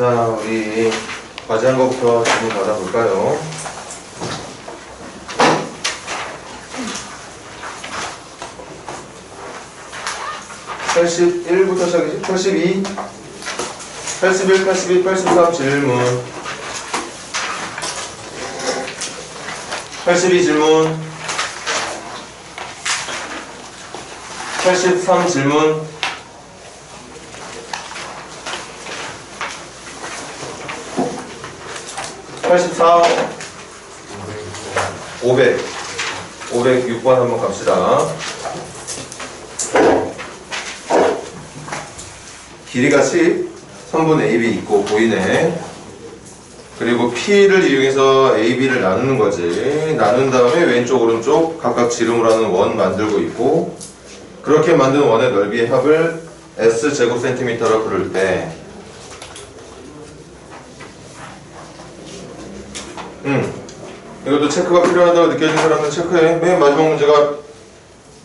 자, 우리 과제한 것부터 질문 받아볼까요? (81부터) 시작이지? 82, 81, 82, 83 질문. 82 질문, 83 질문, 84, 500, 506번 한번 갑시다. 길이가 10, 선분 AB 있고 보이네. 그리고 P를 이용해서 AB를 나누는 거지. 나눈 다음에 왼쪽 오른쪽 각각 지름으로 하는 원 만들고 있고, 그렇게 만든 원의 넓이의 합을 S제곱센티미터로 부를 때 이것도 체크가 필요하다고 느껴지는 사람은 체크해. 맨 마지막 문제가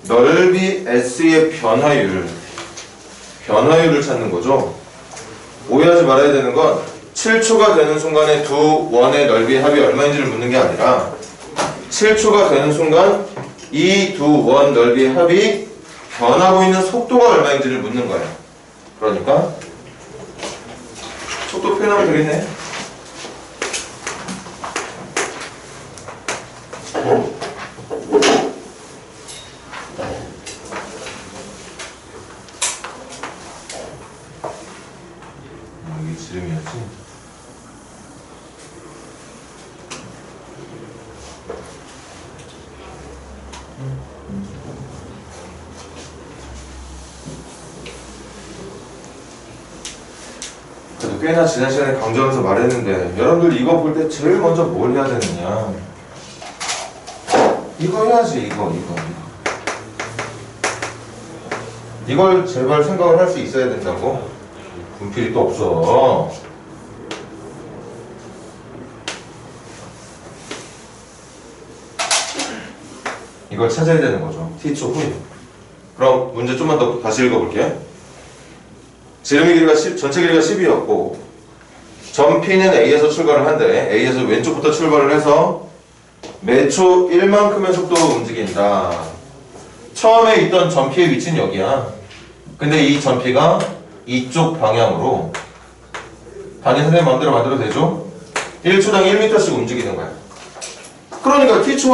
넓이 S의 변화율을 찾는 거죠. 오해하지 말아야 되는 건 7초가 되는 순간에 두 원의 넓이의 합이 얼마인지를 묻는 게 아니라 7초가 되는 순간 이 두 원 넓이의 합이 변하고 있는 속도가 얼마인지를 묻는 거예요. 그러니까 속도 표현하면 되겠네. 여기 지름이었지. 그래도 꽤나 지난 시간에 강조하면서 말했는데, 여러분들 이거 볼 때 제일 먼저 뭘 해야 되느냐, 이거 해야지. 이걸 제발 생각을 할 수 있어야 된다고. 분필이 또 없어. 이걸 찾아야 되는 거죠. t초 후에. 그럼 문제 좀만 더 다시 읽어볼게. 지름의 길이가 10, 전체 길이가 10이었고 점 P는 A에서 출발을 한대. A에서 왼쪽부터 출발을 해서 매초 1만큼의 속도로 움직인다. 처음에 있던 점 P의 위치는 여기야. 근데 이 점 P가 이쪽 방향으로 담임 선생님 마음대로 만들어도 되죠? 1초당 1m씩 움직이는 거야. 그러니까 T초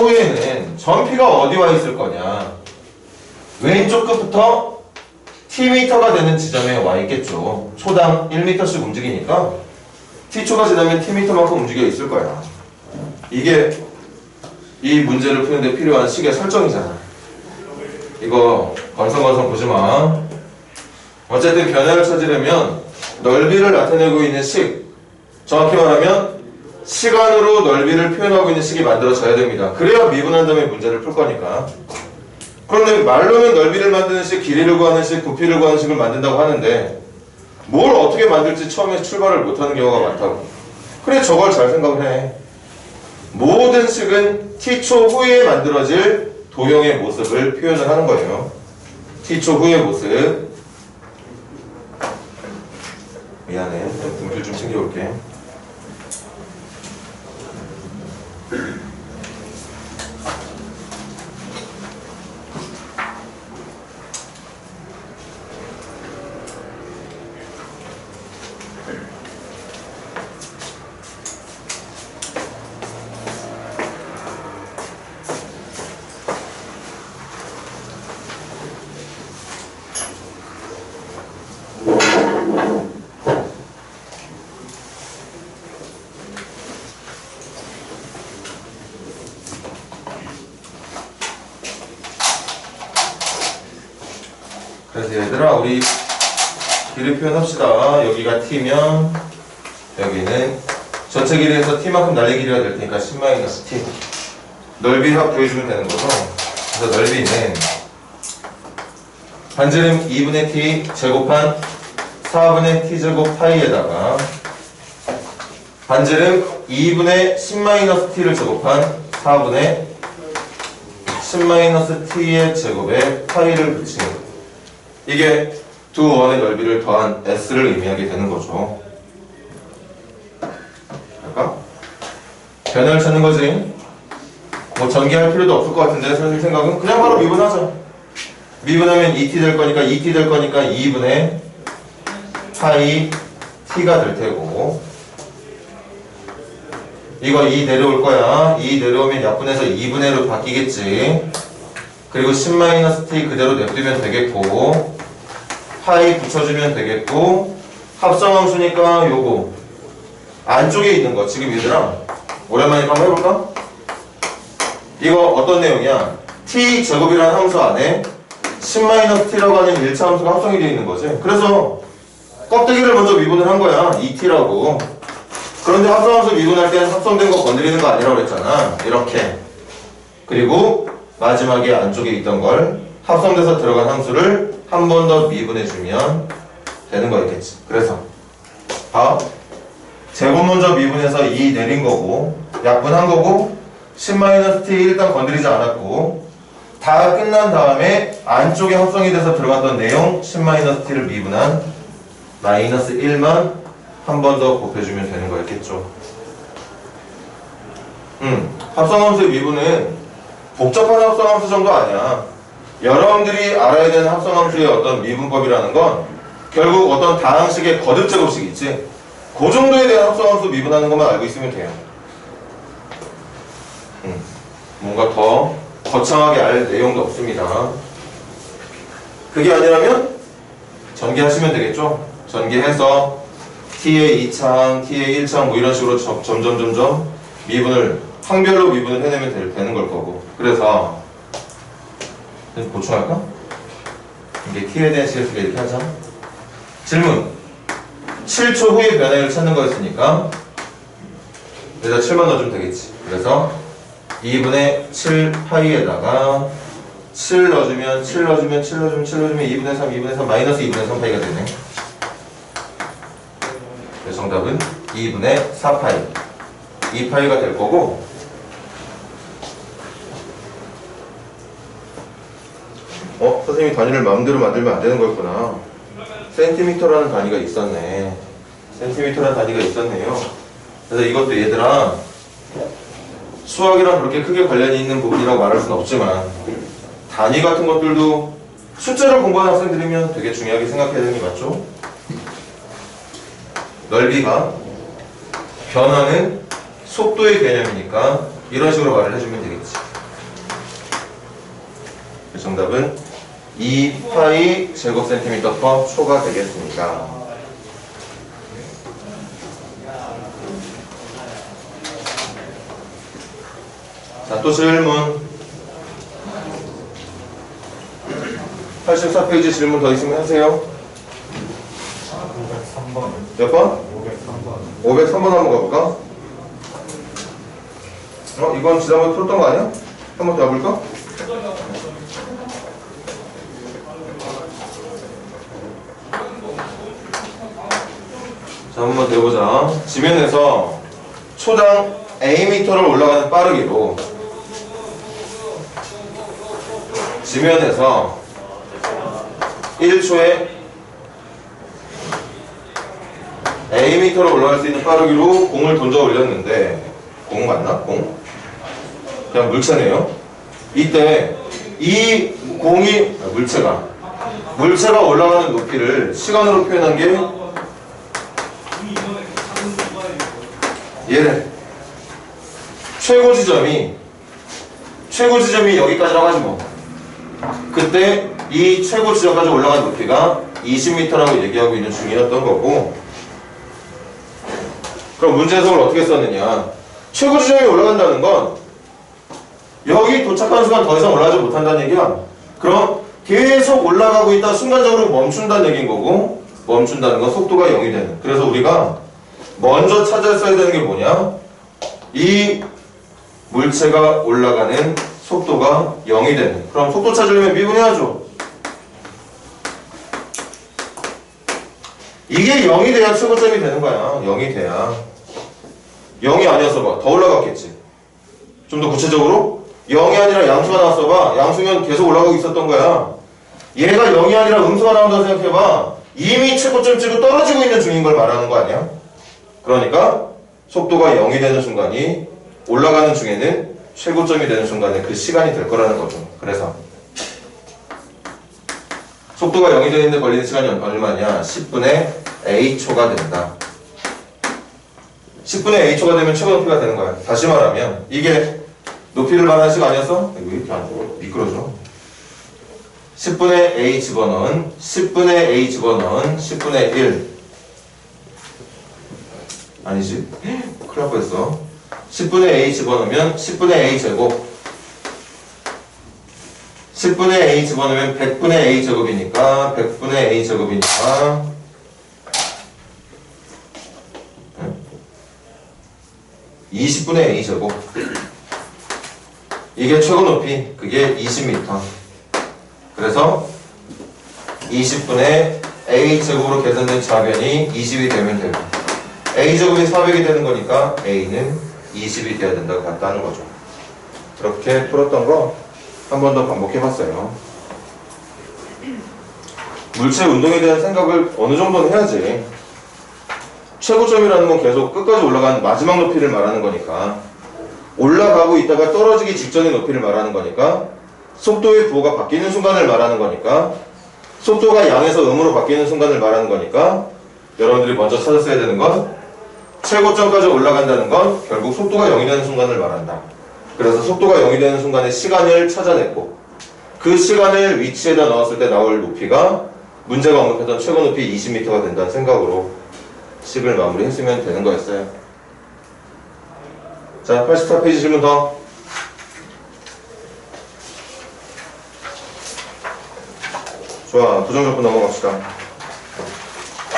후에는 점 P가 어디 와 있을 거냐, 왼쪽 끝부터 Tm가 되는 지점에 와 있겠죠. 초당 1m씩 움직이니까 T초가 지나면 Tm만큼 움직여 있을 거야. 이게 이 문제를 푸는데 필요한 식의 설정이잖아. 이거 건성건성 보지마. 어쨌든 변화를 찾으려면 넓이를 나타내고 있는 식, 정확히 말하면 시간으로 넓이를 표현하고 있는 식이 만들어져야 됩니다. 그래야 미분한 다음에 문제를 풀 거니까. 그런데 말로는 넓이를 만드는 식, 길이를 구하는 식, 부피를 구하는 식을 만든다고 하는데 뭘 어떻게 만들지 처음에 출발을 못하는 경우가 많다고. 그래, 저걸 잘 생각을 해. 모든 식은 t초 후에 만들어질 도형의 모습을 표현을 하는 거예요. t초 후의 모습. 미안해, 분필 좀 챙겨올게. 그래서 얘들아, 우리 길이 표현합시다. 여기가 t면 여기는 전체 길이에서 t만큼 날리 길이가 될 테니까 10-t. 넓이 합 구해주면 되는 거죠. 그래서 넓이는 반지름 2분의 t 제곱한 4분의 t제곱 파이에다가 반지름 2분의 10-t를 제곱한 4분의 10-t의 제곱에 파이를 붙이는, 이게 두 원의 넓이를 더한 S를 의미하게 되는 거죠. 할까? 변화를 찾는 거지. 뭐 전개할 필요도 없을 것 같은데 선생님 생각은 그냥 바로 미분하자. 미분하면 2t 될 거니까 2t 될 거니까 2분의 파이 t가 될 테고, 이거 2 내려올 거야. 2 내려오면 약분해서 2분의 1로 바뀌겠지. 그리고 10-t 그대로 냅두면 되겠고, 파이 붙여주면 되겠고, 합성함수니까 요거 안쪽에 있는 거 지금 얘들아 오랜만에 한번 해볼까? 이거 어떤 내용이야? t 제곱이라는 함수 안에 10-t라고 하는 1차 함수가 합성이 되어 있는 거지. 그래서 껍데기를 먼저 미분을 한 거야. 2t라고. 그런데 합성함수 미분할 때는 합성된 거 건드리는 거 아니라고 그랬잖아. 이렇게. 그리고 마지막에 안쪽에 있던 걸 합성돼서 들어간 함수를 한 번 더 미분해주면 되는 거였겠지. 그래서 봐. 제곱 먼저 미분해서 2 내린 거고, 약분한 거고, 10-t 일단 건드리지 않았고, 다 끝난 다음에 안쪽에 합성이 돼서 들어갔던 내용 10-t를 미분한 -1만 한 번 더 곱해주면 되는 거였겠죠. 합성함수의 미분은 복잡한 합성함수 정도 아니야. 여러분들이 알아야 되는 합성함수의 어떤 미분법이라는 건 결국 어떤 다항식의 거듭 제곱식 있지? 그 정도에 대한 합성함수 미분하는 것만 알고 있으면 돼요. 뭔가 더 거창하게 알 내용도 없습니다. 그게 아니라면 전개하시면 되겠죠? 전개해서 t의 2차항, t의 1차항 뭐 이런 식으로 점점 미분을 항별로 미분을 해내면 되는 걸 거고. 그래서 보충할까? 이게 t에 대한 식을 이렇게 하자. 질문. 7초 후에 변화를 찾는 거였으니까 여기다 7만 넣어주면 되겠지. 그래서 2분의 7파이에다가 7 넣어주면 2분의 3, 2분의 3, 마이너스 2분의 3파이가 되네. 그래서 정답은 2분의 4파이 2파이가 될 거고, 선생님이 단위를 마음대로 만들면 안 되는 거였구나. 센티미터라는 단위가 있었네. 센티미터라는 단위가 있었네요. 그래서 이것도 얘들아 수학이랑 그렇게 크게 관련이 있는 부분이라고 말할 수는 없지만 단위 같은 것들도 숫자를 공부하는 학생들이면 되게 중요하게 생각해야 되는 게 맞죠? 넓이가 변하는 속도의 개념이니까 이런 식으로 말을 해주면 되겠지. 정답은 2파이 제곱센티미터 퍼 초가 되겠습니다. 자, 또 질문. 84페이지 질문 더 있으면 하세요. 503번. 몇 번? 503번. 503번 한번 가볼까? 이건 지난번에 풀었던 거 아니야? 한번 더 해볼까? 자, 한번 더 해보자. 지면에서 초당 A미터를 올라가는 빠르기로 지면에서 1초에 A미터로 올라갈 수 있는 빠르기로 공을 던져 올렸는데, 공 맞나? 공? 그냥 물체네요. 이때 이 공이 물체가 올라가는 높이를 시간으로 표현한 게 얘래. 최고 지점이 여기까지라고 하지 뭐. 그때 이 최고 지점까지 올라간 높이가 20m라고 얘기하고 있는 중이었던 거고, 그럼 문제 해석을 어떻게 썼느냐. 최고 지점이 올라간다는 건 여기 도착하는 순간 더 이상 올라가지 못한다는 얘기야. 그럼 계속 올라가고 있다 순간적으로 멈춘다는 얘기인 거고, 멈춘다는 건 속도가 0이 되는. 그래서 우리가 먼저 찾았어야 되는 게 뭐냐, 이 물체가 올라가는 속도가 0이 되는. 그럼 속도 찾으려면 미분해야죠. 이게 0이 돼야 최고점이 되는 거야. 0이 돼야. 0이 아니었어 봐, 더 올라갔겠지. 좀 더 구체적으로 0이 아니라 양수가 나왔어 봐, 양수면 계속 올라가고 있었던 거야. 얘가 0이 아니라 음수가 나온다고 생각해봐. 이미 최고점 찍고 떨어지고 있는 중인 걸 말하는 거 아니야? 그러니까 속도가 0이 되는 순간이 올라가는 중에는 최고점이 되는 순간에 그 시간이 될 거라는 거죠. 그래서 속도가 0이 되는데 걸리는 시간이 얼마냐? 10분의 a초가 된다. 10분의 a초가 되면 최고 높이가 되는 거야. 다시 말하면 이게 높이를 말하는 시간이었어? 왜 이렇게 안 미끄러져? 10분의 a 집어넣은 10분의 a 집어넣은 10분의 1 아니지? 큰일 날 뻔했어. 10분의 a 집어넣으면 10분의 a 제곱 10분의 a 집어넣으면 100분의 a 제곱이니까 100분의 a 제곱이니까 20분의 a 제곱. 이게 최고 높이, 그게 20m. 그래서 20분의 a 제곱으로 계산된 좌변이 20이 되면 되고 a 제곱이 400이 되는 거니까 a는 20이 돼야 된다고 봤다는 거죠. 그렇게 풀었던 거 한 번 더 반복해봤어요. 물체 운동에 대한 생각을 어느 정도는 해야지. 최고점이라는 건 계속 끝까지 올라간 마지막 높이를 말하는 거니까, 올라가고 있다가 떨어지기 직전의 높이를 말하는 거니까, 속도의 부호가 바뀌는 순간을 말하는 거니까, 속도가 양에서 음으로 바뀌는 순간을 말하는 거니까, 여러분들이 먼저 찾았어야 되는 건 최고점까지 올라간다는 건 결국 속도가 0이 되는 순간을 말한다. 그래서 속도가 0이 되는 순간의 시간을 찾아냈고, 그 시간을 위치에다 넣었을 때 나올 높이가 문제가 언급했던 최고 높이 20m가 된다는 생각으로 식을 마무리했으면 되는 거였어요. 자, 84페이지 질문 더. 좋아, 부정적분 넘어갑시다.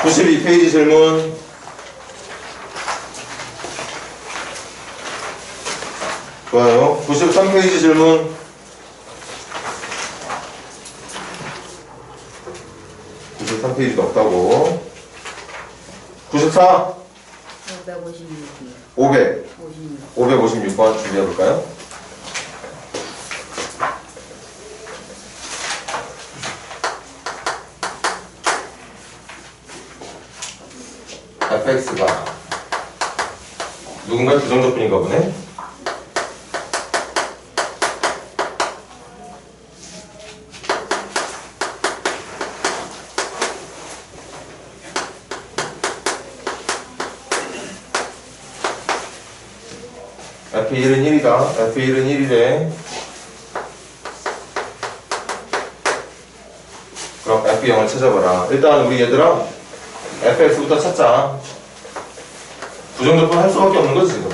92페이지 질문. 좋아요. 93페이지 질문. 93페이지도 없다고. 94. 500. 556번 준비해볼까요? fx가 누군가의 부정적분인가 보네. F1은 1이다. F1은 1이래. 그럼 F0을 찾아봐라. 일단 우리 얘들아 fx부터 찾자. 부정적분 할 수밖에 없는 거지 지금.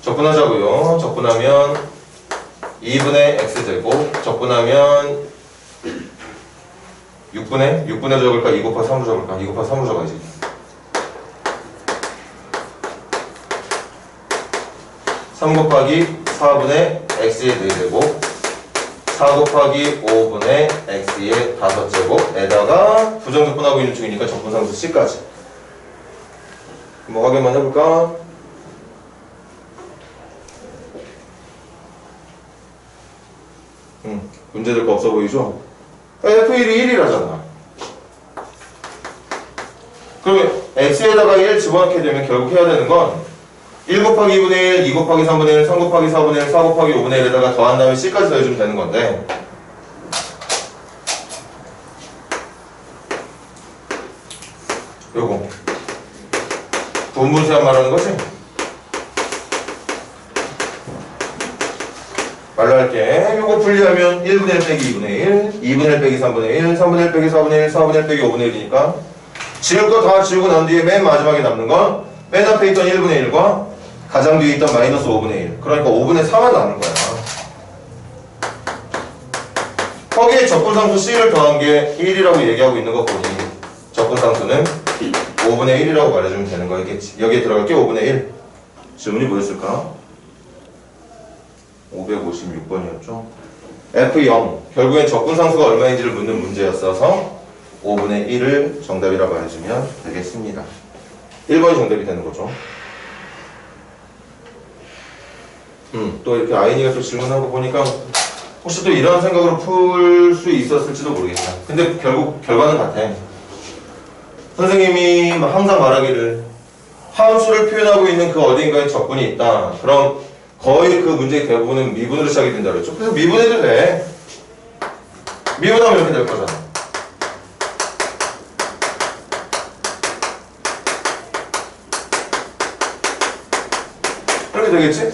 적분하자고요. 적분하면 2분의 x제곱, 적분하면 6분의 적을까? 2 곱하기 3으로 적을까? 2 곱하기 3으로 적어야지. 3 곱하기 4분의 x의 4제곱, 4 곱하기 5분의 x의 5제곱에다가 부정적분하고 있는 중이니까 적분상수 c까지. 뭐 확인만 해볼까? 문제될 거 없어 보이죠? F1이 1이라잖아. 그러면 x에다가 1 집어넣게 되면 결국 해야 되는 건 1 곱하기 2분의 1, 2 곱하기 3분의 1, 3 곱하기 4분의 1, 4 곱하기 5분의 1에다가 더한 다음에 c까지 더해주면 되는 건데, 요거 분분수합 말하는 거지? 말로 할게. 요거 분리하면 1분의 1 빼기 2분의 1, 2분의 1 빼기 3분의 1, 3분의 1 빼기 4분의 1, 4분의 1 빼기 5분의 1이니까 지울 거 다 지우고 난 뒤에 맨 마지막에 남는 건 맨 앞에 있던 1분의 1과 가장 뒤에 있던 마이너스 5분의 1. 그러니까 5분의 4만 남는 거야. 거기에 적분상수 C를 더한 게 1이라고 얘기하고 있는 거 보니 적분상수는 5분의 1이라고 말해주면 되는 거겠지. 여기에 들어갈 게 5분의 1. 질문이 뭐였을까? 556번이었죠. F0. 결국엔 적분상수가 얼마인지를 묻는 문제였어서 5분의 1을 정답이라고 말해주면 되겠습니다. 1번이 정답이 되는 거죠. 또 이렇게 아이니가 또 질문한 거 보니까 혹시 또 이런 생각으로 풀 수 있었을지도 모르겠다. 근데 결국 결과는 같아. 선생님이 항상 말하기를 함수를 표현하고 있는 그 어딘가에 적분이 있다. 그럼 거의 그 문제의 대부분은 미분으로 시작이 된다 그랬죠. 그래서 미분해도 돼. 미분하면 이렇게 될 거잖아. 이렇게 되겠지?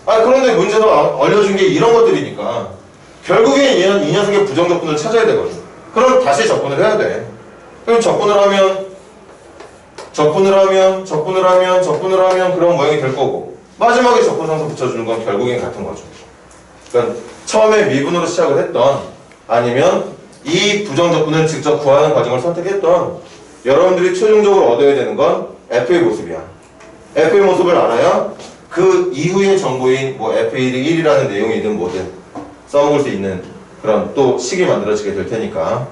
아, 그런데 문제도 알려준 게 이런 것들이니까 결국엔 이 녀석의 부정적분을 찾아야 되거든. 그럼 다시 적분을 해야 돼. 그럼 적분을 하면 그런 모양이 될 거고 마지막에 적분상수 붙여주는 건 결국엔 같은 거죠. 그러니까 처음에 미분으로 시작을 했던 아니면 이 부정적분을 직접 구하는 과정을 선택했던 여러분들이 최종적으로 얻어야 되는 건 F의 모습이야. F의 모습을 알아야 그 이후의 정보인 뭐 F1이 1이라는 내용이든 뭐든 써먹을 수 있는 그런 또 식이 만들어지게 될 테니까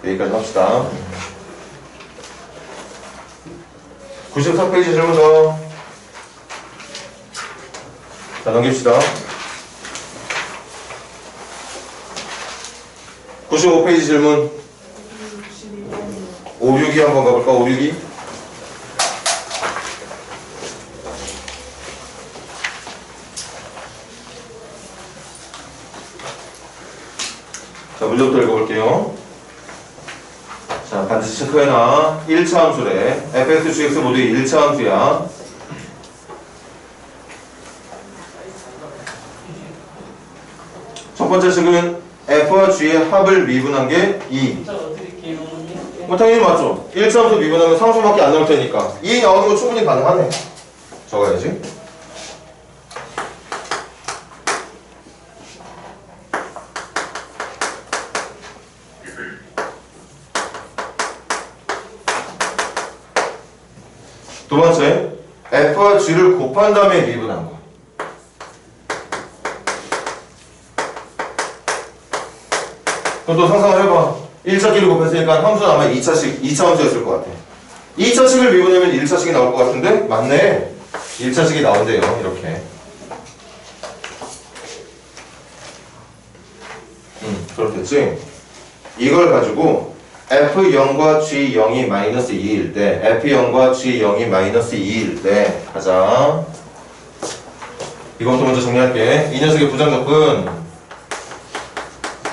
여기까지 합시다. 94페이지 질문서 자 넘깁시다. 95페이지 질문 562 한번 가볼까? 562 자 문제부터 읽어볼게요. 자 반드시 체크해놔. 1차 함수래. fx, gx 모두 1차 함수야. 첫 번째 식은 f와 g의 합을 미분한 게 2. 뭐 당연히 맞죠. 1차 함수 미분하면 상수밖에 안 나올 테니까 2 나오는 거 충분히 가능하네. 적어야지. 두 번째, f와 g를 곱한 다음에 미분한 거. 그럼 또 상상을 해봐. 1차끼리 곱했으니까 함수는 아마 2차 함수였을 것 같아. 2차식을 미분하면 1차식이 나올 것 같은데? 맞네. 1차식이 나온대요. 이렇게. 그렇겠지? 이걸 가지고 F0과 G0이 마이너스 2일 때 F0과 G0이 마이너스 2일 때 가자. 이것부터 먼저 정리할게. 이 녀석의 부정적분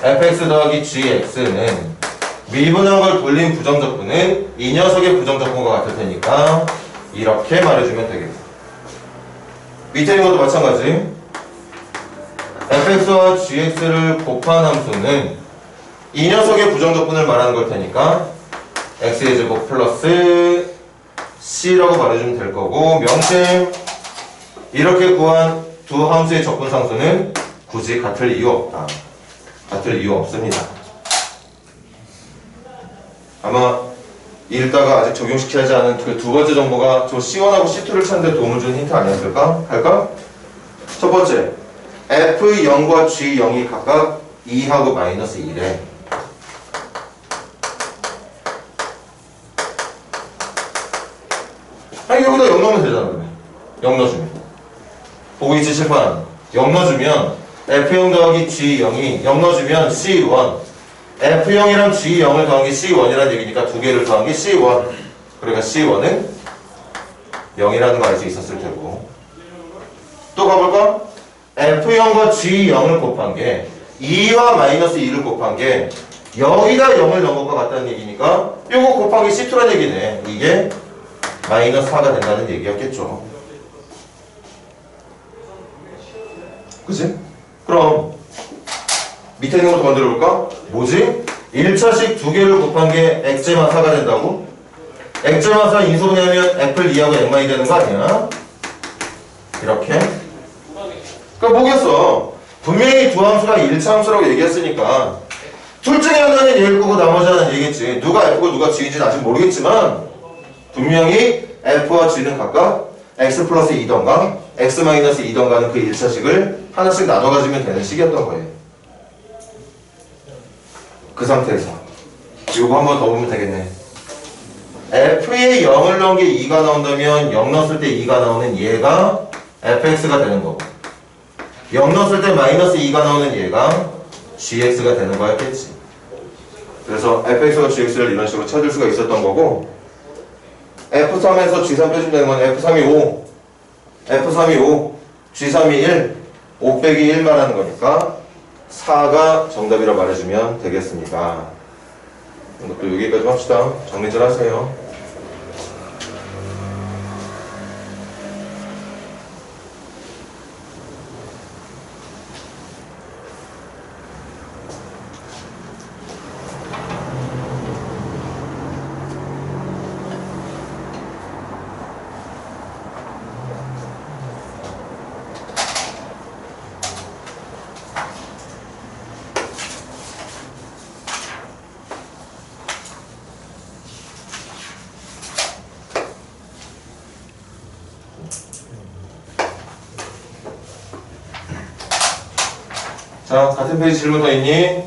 fx 더하기 gx는 미분한 걸 돌린 부정적분은 이 녀석의 부정적분과 같을 테니까 이렇게 말해주면 되겠다. 밑에 있는 것도 마찬가지. fx와 gx를 곱한 함수는 이 녀석의 부정적분을 말하는 걸 테니까 x의 제곱 플러스 c라고 말해주면 될 거고 명심 이렇게 구한 두 함수의 적분상수는 굳이 같을 이유 없다. 같을 이유 없습니다. 아마 읽다가 아직 적용시켜야지 않은 그 두 번째 정보가 저 C1하고 C2를 찾는 데 도움을 주는 힌트 아니었을까? 할까? 첫 번째 F0과 G0이 각각 2하고 마이너스 1에 아니 여기다 0 넣으면 되잖아. 그러면 0 넣어주면 보고 있지 칠판 0 넣어주면 F0 더하기 G0이 0 넣어주면 C1 F0이랑 G0을 더한 게 C1이라는 얘기니까 두 개를 더한 게 C1 그러니까 C1은 0이라는 거 알 수 있었을 테고 또 가볼까? F0과 G0을 곱한 게 2와 마이너스 2를 곱한 게 여기다 0을 넣은 것과 같다는 얘기니까 요거 곱하기 C2라는 얘기네. 이게 마이너스 4가 된다는 얘기였겠죠. 그치? 그럼 밑에 있는 것도 만들어볼까? 뭐지? 1차식 두 개를 곱한 게 x제만 4가 된다고? x제만 4 인수분해하면 f를 2하고 n만이 되는 거 아니야? 이렇게? 그러니까 뭐겠어? 분명히 두 함수가 1차 함수라고 얘기했으니까 둘 중에 하나는 얘일 거고 나머지 하나는 얘겠지. 누가 f고 누가 g인지는 아직 모르겠지만 분명히 f와 g는 각각 x 플러스 2던가 x 마이너스 2던가는 그 1차식을 하나씩 나눠 가지면 되는 식이었던 거예요. 그 상태에서 이거 한 번 더 보면 되겠네. f에 0을 넣은 게 2가 나온다면 0 넣었을 때 2가 나오는 얘가 fx가 되는 거고 0 넣었을 때 마이너스 2가 나오는 얘가 gx가 되는 거였겠지. 그래서 fx와 gx를 이런 식으로 찾을 수가 있었던 거고, f3에서 g3 빼주면 되는 건 f3이 5, f3이 5, g3이 1, 5 빼기 1 말하는 거니까 4가 정답이라고 말해주면 되겠습니다. 이것도 여기까지 합시다. 정리 잘 하세요. 자, 같은 페이지 질문 더 있니?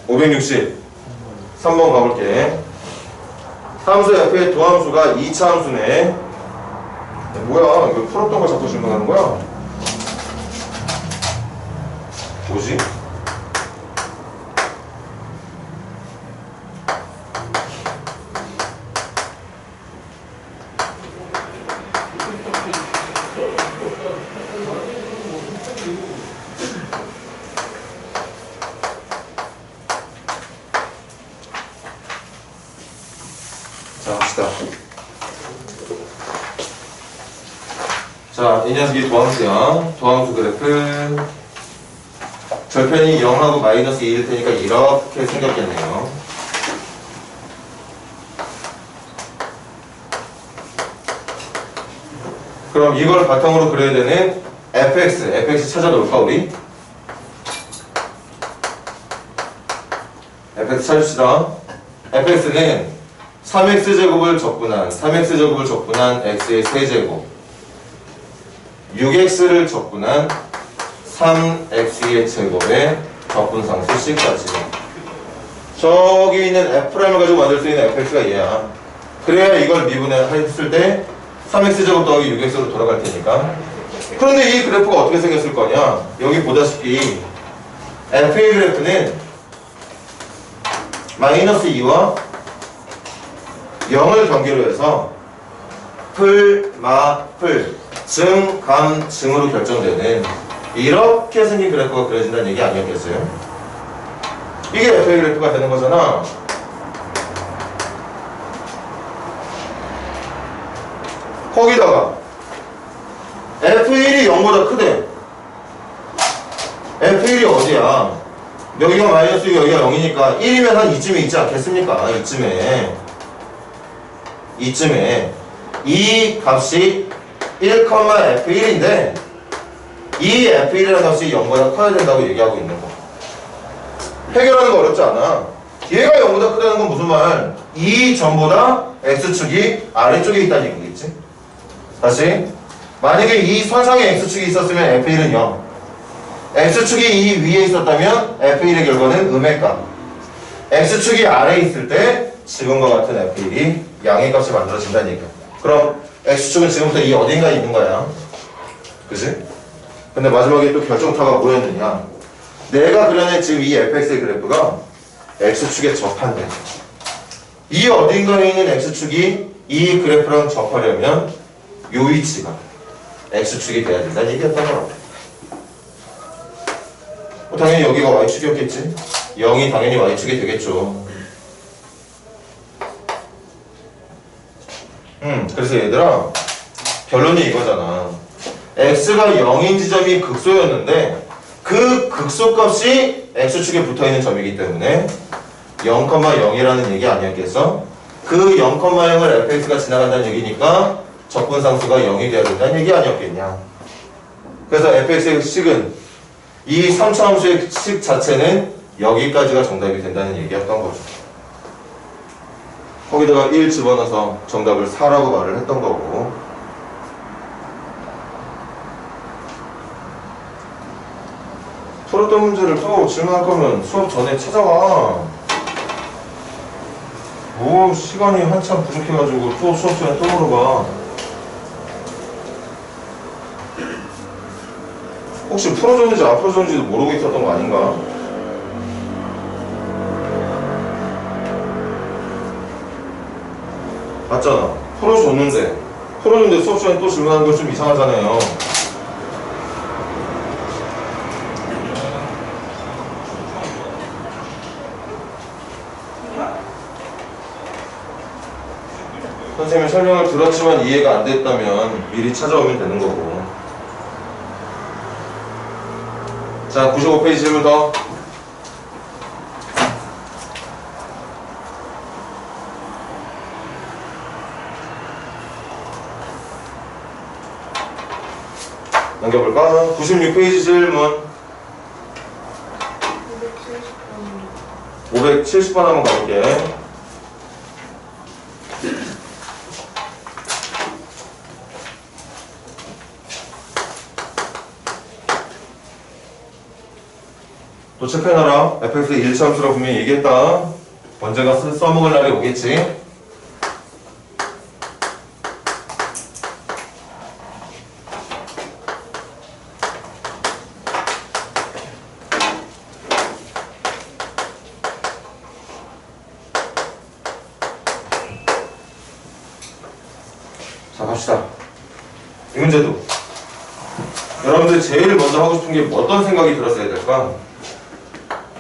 560. 3번 가볼게. 함수 f의 도함수가 2차 함수네. 뭐야, 이거 풀었던 걸 자꾸 질문하는 거야? 뭐지? 자, 합시다. 자, 이 녀석이 도함수야. 도함수 그래프. 절편이 0하고 마이너스 2일 테니까 이렇게 생겼겠네요. 그럼 이걸 바탕으로 그려야 되는 fx 찾아놓을까 우리? fx 찾읍시다. fx는 3x제곱을 적분한 x의 세제곱 6x를 적분한 3x의 제곱의 적분상수 c까지. 저기 있는 f'을 가지고 만들 수 있는 fx가 얘야. 그래야 이걸 미분했을 때 3x제곱 더하기 6x로 돌아갈 테니까. 그런데 이 그래프가 어떻게 생겼을 거냐? 여기 보다시피 f의 그래프는 마이너스 2와 0을 경계로 해서 풀, 마, 풀, 증, 감, 증으로 결정되는 이렇게 생긴 그래프가 그려진다는 얘기 아니었겠어요? 이게 f의 그래프가 되는 거잖아. 거기다가 f1이 0보다 크대. f1이 어디야? 여기가 마이너스 6, 여기가 0이니까 1이면 한 이쯤에 있지 않겠습니까? 이쯤에 이 값이 1,f1인데 이 f1이라는 값이 0보다 커야 된다고 얘기하고 있는 거. 해결하는 거 어렵지 않아. 얘가 0보다 크다는 건 무슨 말? 이 점보다 x축이 아래쪽에 있다는 얘기겠지. 다시, 만약에 이 선상에 x축이 있었으면 f1은 0, x축이 이 위에 있었다면 f1의 결과는 음의 값, x축이 아래에 있을 때 지금과 같은 f1이 양의 값이 만들어진다는 얘기야. 그럼 x축은 지금부터 이 어딘가에 있는 거야. 그치? 근데 마지막에 또 결정타가 뭐였느냐? 내가 그려낸 지금 이 fx의 그래프가 x축에 접한대. 이 어딘가에 있는 x축이 이 그래프랑 접하려면 요 위치가 x축이 돼야 된다는 얘기였던 거라고. 당연히 여기가 y축이었겠지? 0이 당연히 y축이 되겠죠. 그래서 얘들아, 결론이 이거잖아. x가 0인 지점이 극소였는데 그 극소값이 x축에 붙어있는 점이기 때문에 0,0이라는 얘기 아니었겠어? 그 0,0을 fx가 지나간다는 얘기니까 적분상수가 0이 돼야 된다는 얘기 아니었겠냐. 그래서 fx의 식은 이 3차 함수의 식 자체는 여기까지가 정답이 된다는 얘기였던 거죠. 거기다가 1 집어넣어서 정답을 4라고 말을 했던 거고. 풀었던 문제를 또 질문할 거면 수업 전에 찾아와. 뭐 시간이 한참 부족해가지고 또 수업 전에 또 물어봐. 혹시 풀어줬는지 안 풀어줬는지도 모르고 있었던 거 아닌가? 맞잖아. 풀어줬는데 수업 시간에 또 질문하는 거 좀 이상하잖아요. 선생님이 설명을 들었지만 이해가 안 됐다면 미리 찾아오면 되는 거고. 자, 95페이지 질문 더. 넘겨볼까? 96페이지 질문 570번 한번 가볼게. 또 체크해놔라. fx 1차 함수라고 분명히 얘기했다. 언제가 써먹을 날이 오겠지. 자, 갑시다. 이 문제도 여러분들 제일 먼저 하고 싶은 게 어떤 생각이 들었어야 될까?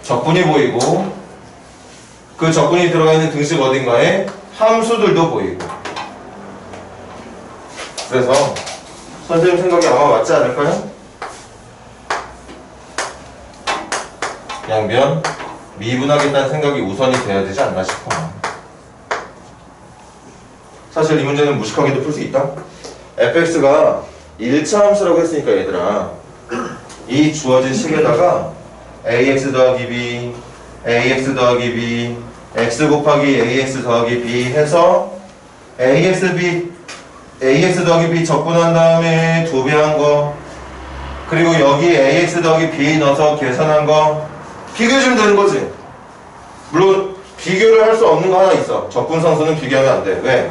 적분이 보이고 그 적분이 들어가 있는 등식 어딘가에 함수들도 보이고. 그래서 선생님 생각이 아마 맞지 않을까요? 양변 미분하겠다는 생각이 우선이 돼야 되지 않나 싶어. 사실 이 문제는 무식하게도 풀 수 있다. fx가 1차 함수라고 했으니까 얘들아, 이 주어진 식에다가 ax 더하기 b, ax 더하기 b, x 곱하기 ax 더하기 b 해서 ax 더하기 b 적분한 다음에 2배 한 거, 그리고 여기 ax 더하기 b 넣어서 계산한 거 비교해주면 되는 거지. 물론 비교를 할 수 없는 거 하나 있어. 적분상수는 비교하면 안 돼. 왜?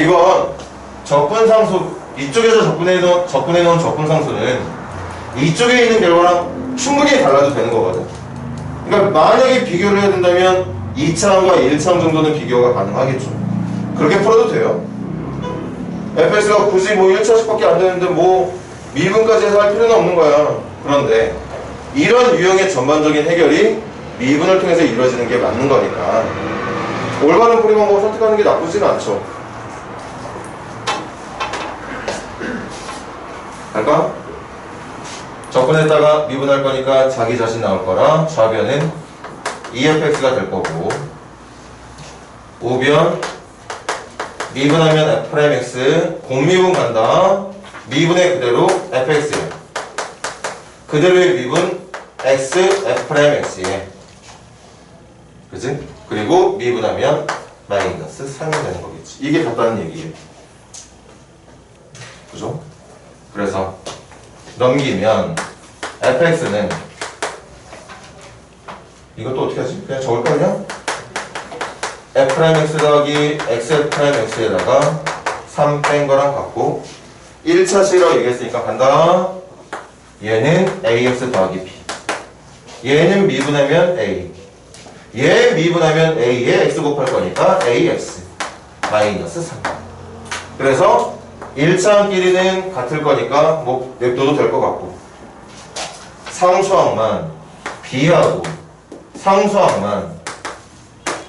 이건 적분상수, 이쪽에서 적분해 놓은 적분상수는 이쪽에 있는 결과랑 충분히 달라도 되는 거거든. 그러니까 만약에 비교를 해야 된다면 2차함과 1차함 정도는 비교가 가능하겠죠. 그렇게 풀어도 돼요. fx가 굳이 뭐 1차식밖에 안 되는데 뭐 미분까지 해서 할 필요는 없는 거야. 그런데 이런 유형의 전반적인 해결이 미분을 통해서 이루어지는 게 맞는 거니까 올바른 풀이 방법을 선택하는 게 나쁘지는 않죠. 갈까? 적분했다가 미분할 거니까 자기 자신 나올 거라 좌변은 2fx가 될 거고, 우변 미분하면 f'x, 공미분 간다. 미분의 그대로 fx에 그대로의 미분 x f'x에, 그치? 그리고 미분하면 마이너스 3이 되는 거겠지. 이게 같다는 얘기예요. 그죠? 그래서 넘기면 fx는 이것도 어떻게 하지? 그냥 적을 거 아니야? f'x 더하기 xf'x에다가 3 뺀 거랑 같고, 1차식이라고 얘기했으니까 간다. 얘는 ax 더하기 b, 얘는 미분하면 a, 얘 미분하면 a에 x 곱할 거니까 ax 마이너스 3. 그래서 1차항끼리는 같을 거니까 뭐 냅둬도 될 것 같고, 상수항만 b하고 상수항만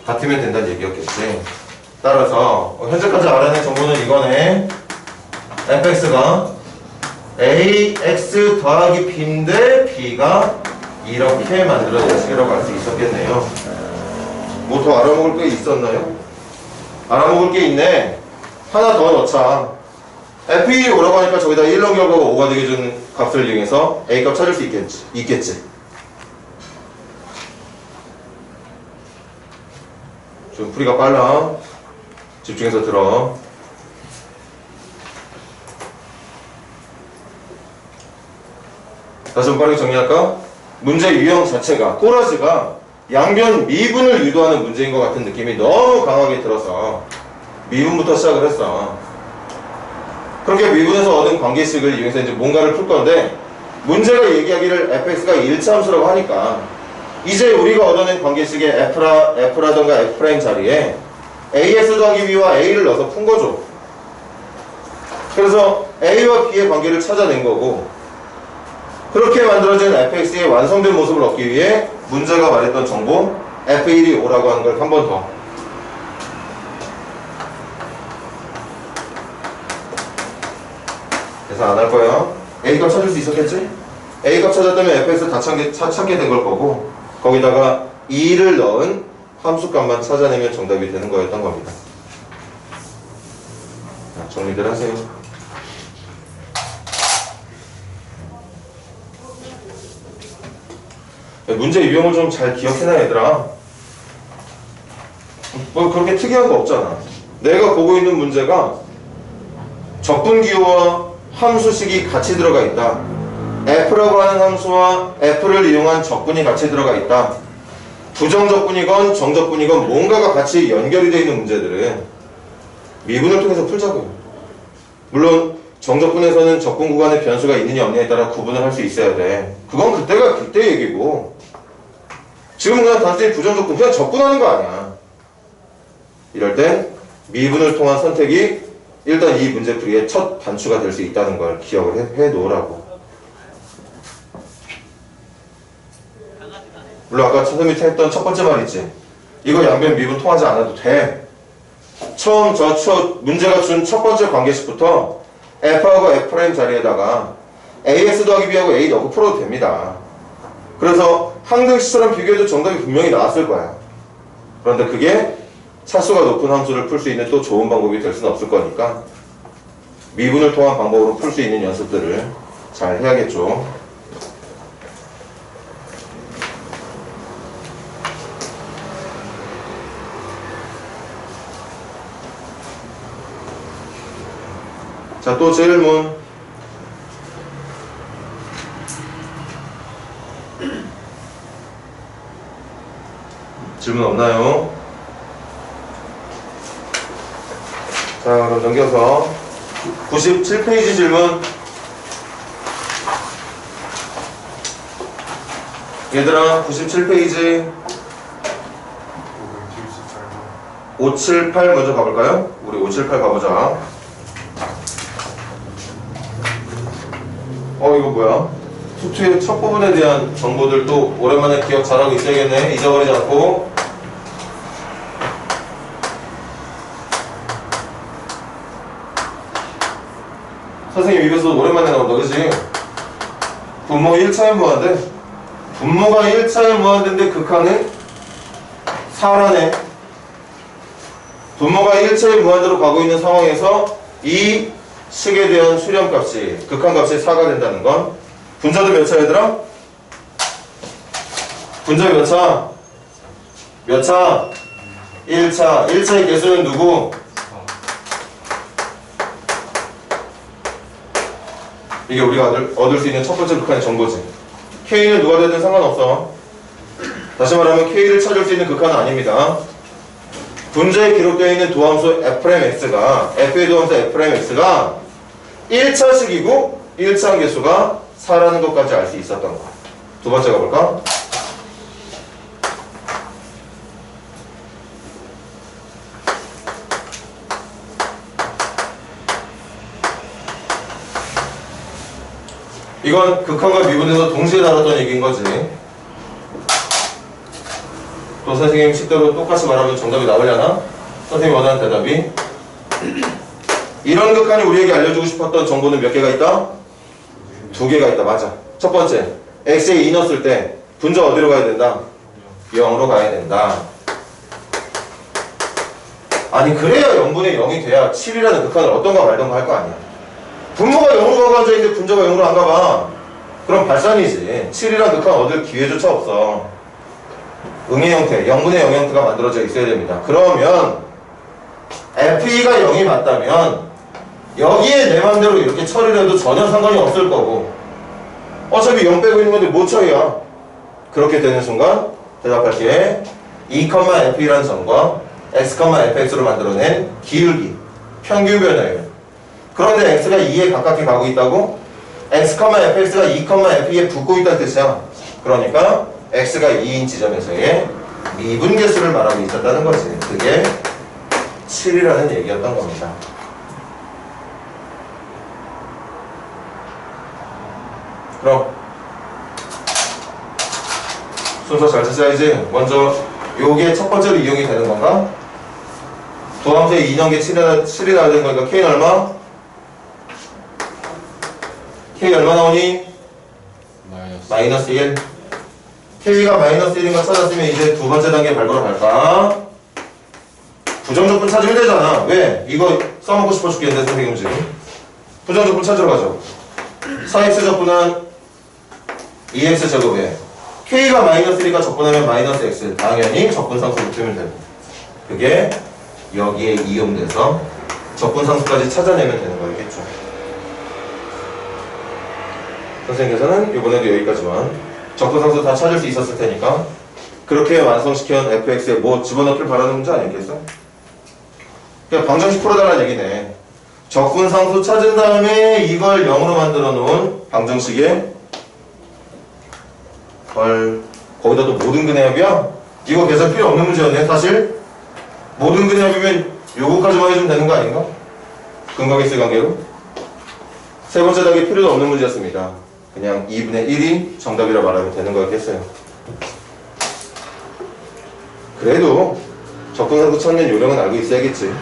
같으면 된다는 얘기였겠지. 따라서 현재까지 알아낸 정보는 이거네. fx가 ax 더하기 b인데 b가 이렇게 만들어진 식이라고 할 수 있었겠네요. 뭐 더 알아먹을 게 있었나요? 알아먹을 게 있네. 하나 더 넣자. f1이 오라고 하니까 저기다 1 넘겨가고 5가 되게 주는 값을 이용해서 a값 찾을 수 있겠지. 좀 풀이가 빨라. 집중해서 들어. 다시 한번 빠르게 정리할까? 문제 유형 자체가, 꼬라지가 양변 미분을 유도하는 문제인 것 같은 느낌이 너무 강하게 들어서 미분부터 시작을 했어. 그렇게 미분에서 얻은 관계식을 이용해서 이제 뭔가를 풀 건데, 문제가 얘기하기를 fx가 1차 함수라고 하니까 이제 우리가 얻어낸 관계식의 f라던가 f' 자리에 as 더하기 b와 a를 넣어서 푼 거죠. 그래서 a와 b의 관계를 찾아낸 거고, 그렇게 만들어진 fx의 완성된 모습을 얻기 위해 문제가 말했던 정보 f1이 5라고 하는 걸 한 번 더. 계산 안 할 거야. a값 찾을 수 있었겠지? a값 찾았다면 fx 다 찾게 된 걸 거고, 거기다가 2를 넣은 함수값만 찾아내면 정답이 되는 거였던 겁니다. 자, 정리들 하세요. 문제 유형을 좀 잘 기억해놔 얘들아. 뭐 그렇게 특이한 거 없잖아. 내가 보고 있는 문제가 적분기호와 함수식이 같이 들어가 있다. f라고 하는 함수와 f를 이용한 적분이 같이 들어가 있다. 부정적분이건 정적분이건 뭔가가 같이 연결이 되어 있는 문제들은 미분을 통해서 풀자고요. 물론 정적분에서는 적분 구간에 변수가 있느냐 없느냐에 따라 구분을 할 수 있어야 돼. 그건 그때가 그때 얘기고, 지금 그냥 단순히 부정적분 그냥 적분하는 거 아니야. 이럴 땐 미분을 통한 선택이 일단 이 문제풀이의 첫 단추가 될 수 있다는 걸 기억을 해 놓으라고. 물론 아까 선생님이 했던 첫 번째 말 있지. 이거 양변 미분 통하지 않아도 돼. 처음 문제가 준 첫 번째 관계식부터 f하고 f' 자리에다가 as 더하기 b하고 a 넣고 풀어도 됩니다. 그래서 항등식처럼 비교해도 정답이 분명히 나왔을 거야. 그런데 그게 차수가 높은 함수를 풀 수 있는 또 좋은 방법이 될 수는 없을 거니까 미분을 통한 방법으로 풀 수 있는 연습들을 잘 해야겠죠. 자, 또 질문. 질문 없나요? 자, 그럼 넘겨서 97페이지 질문. 얘들아, 97페이지 578 먼저 가볼까요? 우리 578 가보자. 이거 뭐야? 수투의 첫 부분에 대한 정보들 또 오랜만에 기억 잘하고 있어야겠네. 잊어버리지 않고. 선생님 입에서 오랜만에 나온다, 그치? 분모가 1차에 무한대. 분모가 1차에 무한대인데 극한은 4라네. 분모가 1차에 무한대로 가고 있는 상황에서 이 식에 대한 수렴값이, 극한값이 4가 된다는 건 분자도 몇 차 얘들아? 분자 몇 차? 몇 차? 1차. 1차의 개수는 누구? 이게 우리가 얻을 수 있는 첫 번째 극한의 정보지. K는 누가 되든 상관없어. 다시 말하면 K를 찾을 수 있는 극한은 아닙니다. 분자에 기록되어 있는 도함수 f'x가, f의 도함수 f'x가 1차식이고 1차 개수가 4라는 것까지 알 수 있었던 거. 두 번째 가볼까? 이건 극한과 미분에서 동시에 다뤘던 얘기인 거지. 또 선생님 식대로 똑같이 말하면 정답이 나오려나? 선생님이 원하는 대답이 이런 극한이 우리에게 알려주고 싶었던 정보는 몇 개가 있다? 2개가 있다. 맞아. 첫 번째, x에 2 넣었을 때 분자 어디로 가야 된다? 0으로 가야 된다. 아니 그래야 0분의 0이 돼야 7이라는 극한을 어떤가 말던가 할 거 아니야. 분모가 0으로 가고 앉아있는데 분자가 0으로 안 가봐. 그럼 발산이지. 7이라는 극한 얻을 기회조차 없어. 응의 형태, 0분의 0 형태가 만들어져 있어야 됩니다. 그러면 FE가 0이 맞다면 여기에 내 맘대로 이렇게 처리를 해도 전혀 상관이 없을 거고 어차피 0 빼고 있는 건데 뭐 처리야. 그렇게 되는 순간 대답할게. 2,FE라는 점과 x,fx로 만들어낸 기울기 평균 변화율. 그런데 x가 2에 가깝게 가고 있다고? x, fx가 2, f에 붙고 있다는 뜻이야. 그러니까 x가 2인 지점에서의 미분계수를 말하고 있었다는 거지. 그게 7이라는 얘기였던 겁니다. 그럼 순서 잘 찾아야지. 먼저 요게 첫 번째로 이용이 되는 건가? 도함수의 2년계 7이 나와야 되는 거니까 k는 얼마? k 얼마 나오니? 마이너스 1. k가 마이너스 1인 거 찾았으면 이제 두 번째 단계 발굴로 갈까? 부정적분 찾으면 되잖아. 왜? 이거 써먹고 싶어 죽겠는데 선생님 지금. 부정적분 찾으러 가죠. 4x 적분한 2x 제곱에 k가 마이너스 1이니까 적분하면 마이너스 x. 당연히 적분상수 붙으면 되고. 그게 여기에 이용돼서 적분상수까지 찾아내면 되는 거겠죠. 선생님께서는 이번에도 여기까지만 적분상수 다 찾을 수 있었을 테니까 그렇게 완성시킨 fx에 뭐 집어넣길 바라는 문제 아니겠어? 그냥 방정식 풀어달라는 얘기네. 적분상수 찾은 다음에 이걸 0으로 만들어 놓은 방정식에 거기다 또 모든 근의 합이야? 이거 계산 필요 없는 문제였네. 사실 모든 근의 합이면 요거까지만 해주면 되는 거 아닌가? 근각의 관계로. 세 번째 답이 필요도 없는 문제였습니다. 그냥 2분의 1이 정답이라 말하면 되는 거였겠어요. 그래도 적분상수 찾는 요령은 알고 있어야겠지.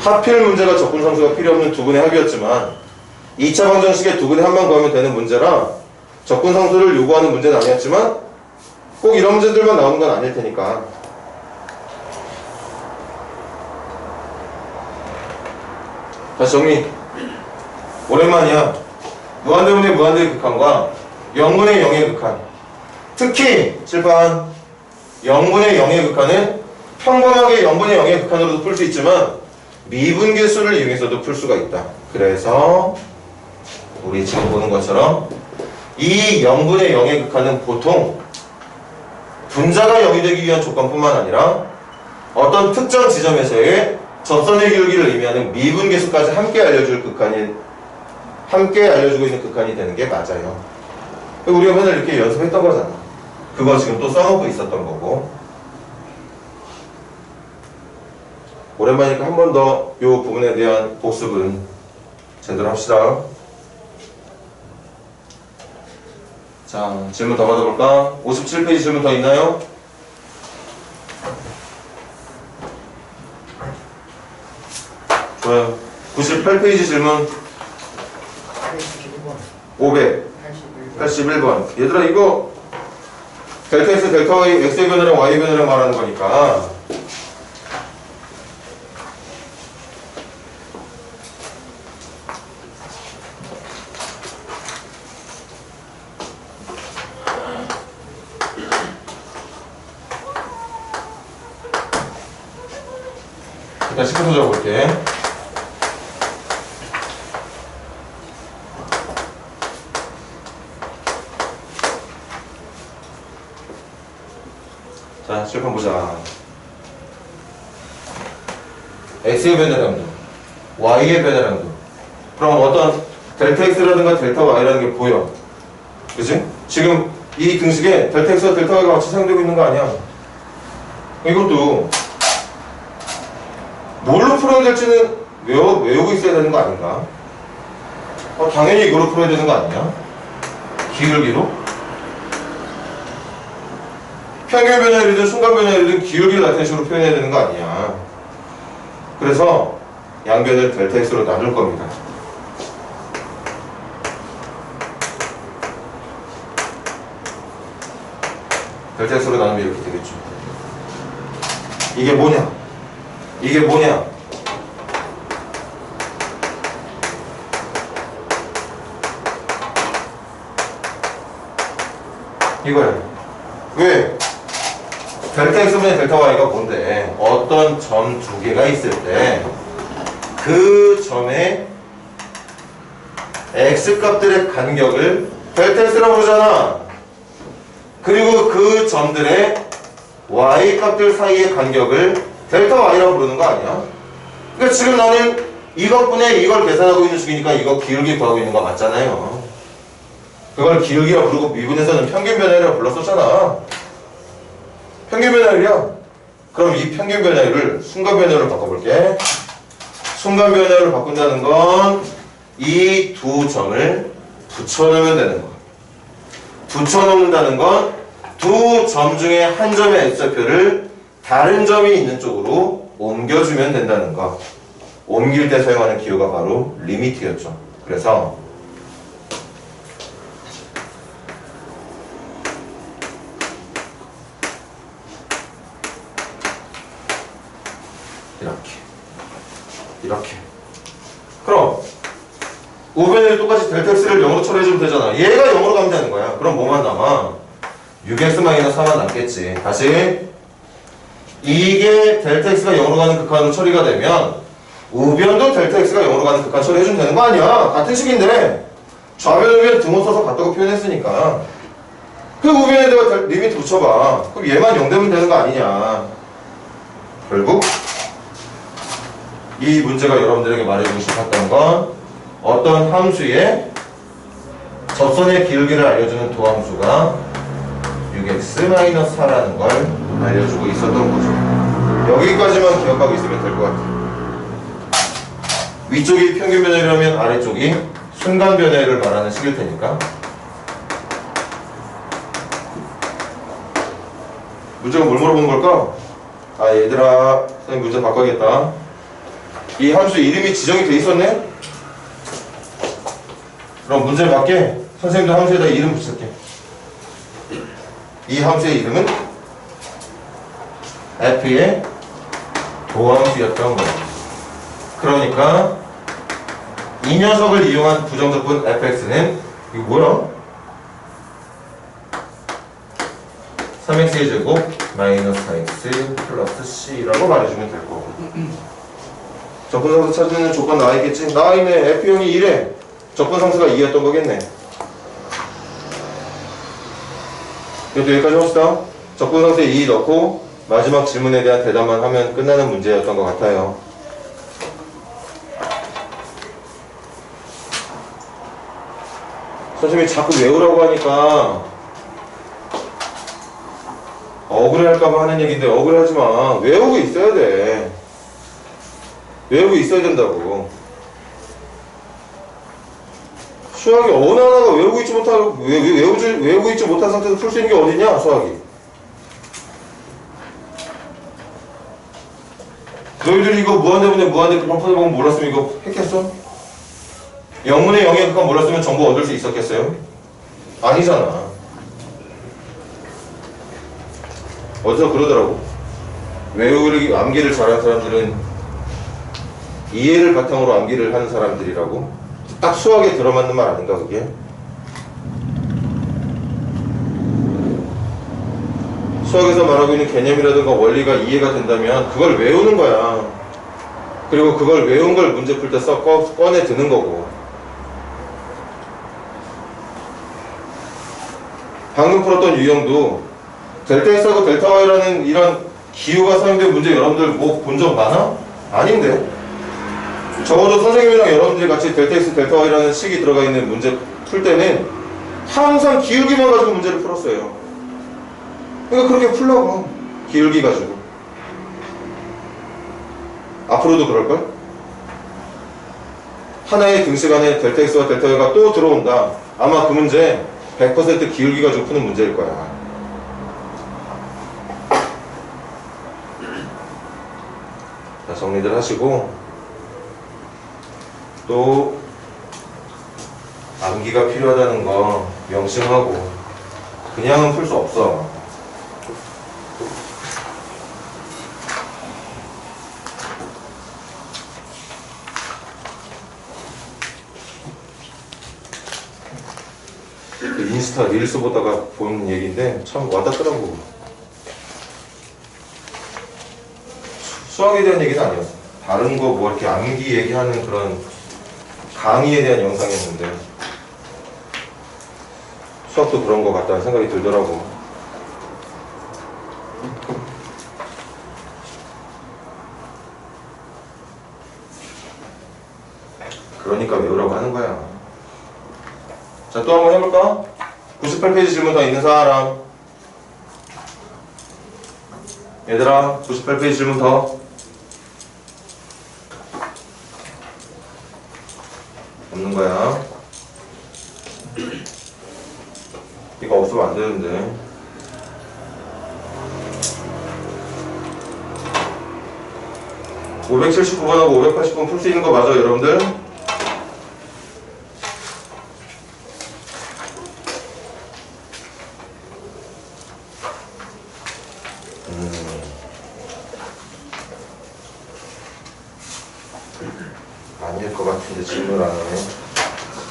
하필 문제가 적분상수가 필요 없는 두 근의 합이었지만 2차 방정식에 두 근의 합만 구하면 되는 문제라 적분상수를 요구하는 문제는 아니었지만 꼭 이런 문제들만 나오는 건 아닐 테니까. 다시 정리. 오랜만이야. 무한대분의 무한대의 극한과 0분의 0의 극한. 특히 칠판 0분의 0의 극한은 평범하게 0분의 0의 극한으로도 풀 수 있지만 미분계수를 이용해서도 풀 수가 있다. 그래서 우리 지금 보는 것처럼 이 0분의 0의 극한은 보통 분자가 0이 되기 위한 조건뿐만 아니라 어떤 특정 지점에서의 접선의 기울기를 의미하는 미분계수까지 함께 알려주고 있는 극한이 되는 게 맞아요. 우리가 맨날 이렇게 연습했던 거잖아. 그거 지금 또 써먹고 있었던 거고. 오랜만이니까 한 번 더 이 부분에 대한 복습은 제대로 합시다. 자, 질문 더 받아볼까? 57페이지 질문 더 있나요? 좋아요. 98페이지 질문 581번. 얘들아 이거 델타 x, 델타 y, x의 변화랑 y의 변화랑 말하는 거니까 일단 10분 적어볼게. 자, 실판 보자. x의 변화량도 y의 변화량도 그럼 어떤 델타 x라든가 델타 y라는 게 보여. 그치? 지금 이 등식에 델타 x와 델타 y가 같이 사용되고 있는 거 아니야? 이것도 뭘로 풀어야 될지는 외우고 있어야 되는 거 아닌가? 당연히 이거로 풀어야 되는 거 아니야? 기울기로? 평균 변화율이든 순간 변화율이든 기울기를 나타내는 식으로 표현해야 되는 거 아니야? 그래서 양변을 델타 x로 나눌 겁니다. 델타 x로 나누면 이렇게 되겠죠. 이게 뭐냐? 이게 뭐냐? 이거야. 왜? 델타 x분의 델타 y가 뭔데? 어떤 점 두 개가 있을 때 그 점의 x 값들의 간격을 델타 x라고 부르잖아. 그리고 그 점들의 y 값들 사이의 간격을 델타 y라고 부르는 거 아니야? 그러니까 지금 나는 이것분에 이걸 계산하고 있는 중이니까 이거 기울기 구하고 있는 거 맞잖아요. 그걸 기울기라 부르고 미분에서는 평균 변화율이라고 불렀었잖아. 평균 변화율이야. 그럼 이 평균 변화율을 순간 변화율로 바꿔볼게. 순간 변화율로 바꾼다는 건 이 두 점을 붙여놓으면 되는 거야. 붙여놓는다는 건 두 점 중에 한 점의 x좌표를 다른 점이 있는 쪽으로 옮겨주면 된다는 거. 옮길 때 사용하는 기호가 바로 리미트였죠. 그래서 이렇게 그럼 우변을 똑같이 델타 x를 0으로 처리해주면 되잖아. 얘가 0으로 가면 되는 거야. 그럼 뭐만 남아? 6x-4만 남겠지. 다시 이게 델타 x가 0으로 가는 극한으로 처리가 되면 우변도 델타 x가 0으로 가는 극한 처리해주면 되는 거 아니야. 같은 식인데 좌변 우변 등호 써서 같다고 표현했으니까 그 우변에다가 리미트 붙여봐. 그럼 얘만 0 되면 되는 거 아니냐. 결국 이 문제가 여러분들에게 말해주고 싶었던 건 어떤 함수의 접선의 기울기를 알려주는 도함수가 6x-4라는 걸 알려주고 있었던 거죠. 여기까지만 기억하고 있으면 될 것 같아요. 위쪽이 평균 변화율이라면 아래쪽이 순간 변화율을 말하는 식일 테니까. 문제가 뭘 물어보는 걸까? 아 얘들아 선생님 문제 바꿔야겠다. 이 함수 이름이 지정이 돼 있었네? 그럼 문제 맞게 선생님도 함수에다 이름 붙일게. 이 함수의 이름은 f의 도함수였던 거야. 그러니까 이 녀석을 이용한 부정적분 fx는 이거 뭐야? 3x의 제곱 마이너스 4x 플러스 c라고 말해주면 될 거고. 적분상수 찾는 조건 나와 있겠지? 나와 있네. f형이 1에 적분상수가 2였던 거겠네. 이것도 여기까지 합시다. 적분상수에 2 넣고 마지막 질문에 대한 대답만 하면 끝나는 문제였던 것 같아요. 선생님이 자꾸 외우라고 하니까 억울해할까봐 하는 얘기인데 억울하지마. 외우고 있어야 돼. 외우고 있어야 된다고. 수학이 어느 하나가 외우고 있지 못한 상태에서 풀 수 있는 게 어디냐 수학이. 너희들이 이거 무한대분의 무한대극한 풀어보면 몰랐으면 이거 했겠어? 0분의 0의 극한 몰랐으면 정보 얻을 수 있었겠어요? 아니잖아. 어디서 그러더라고. 외우기 암기를 잘하는 사람들은 이해를 바탕으로 암기를 하는 사람들이라고. 딱 수학에 들어맞는 말 아닌가 그게? 수학에서 말하고 있는 개념이라든가 원리가 이해가 된다면 그걸 외우는 거야. 그리고 그걸 외운 걸 문제 풀 때 꺼내 드는 거고. 방금 풀었던 유형도 델타 X하고 델타 Y라는 이런 기호가 사용된 문제 여러분들 뭐 본 적 많아? 아닌데. 적어도 선생님이랑 여러분들이 같이 델타 X, 델타 Y라는 식이 들어가 있는 문제 풀 때는 항상 기울기만 가지고 문제를 풀었어요. 그러니까 그렇게 풀라고. 기울기 가지고. 앞으로도 그럴걸? 하나의 등식 안에 델타 X와 델타 Y가 또 들어온다. 아마 그 문제 100% 기울기 가지고 푸는 문제일 거야. 자, 정리들 하시고 또 암기가 필요하다는 거 명심하고 그냥은 풀 수 없어. 인스타 릴스 보다가 본 얘기인데 참 와닿더라고. 수학에 대한 얘기는 아니었어. 다른 거 뭐 이렇게 암기 얘기하는 그런 강의에 대한 영상이었는데 수학도 그런 거 같다는 생각이 들더라고. 그러니까 외우라고 하는 거야. 자, 또 한번 해볼까? 98페이지 질문 더 있는 사람. 얘들아, 98페이지 질문 더. 없는 거야. 이거 없으면 안 되는데. (579번하고) (580번) 풀 수 있는 거 맞아, 여러분들? 아닐 것 같은데 질문을 안 하네.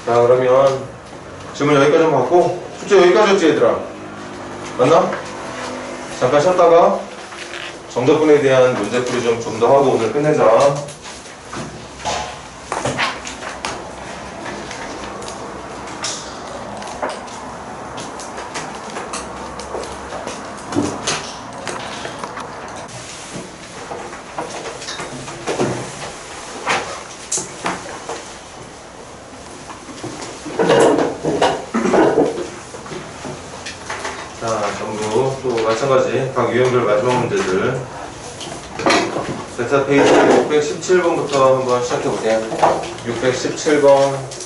자, 그러면 질문 여기까지 한번 받고 숙제 여기까지였지, 얘들아? 맞나? 잠깐 쉬었다가 정적분에 대한 문제풀이 좀 더 하고 오늘 끝내자. 자, 전부 또 마찬가지 각 유형별 마지막 문제들. 섹사 페이지 617번부터 한번 시작해보세요. 617번.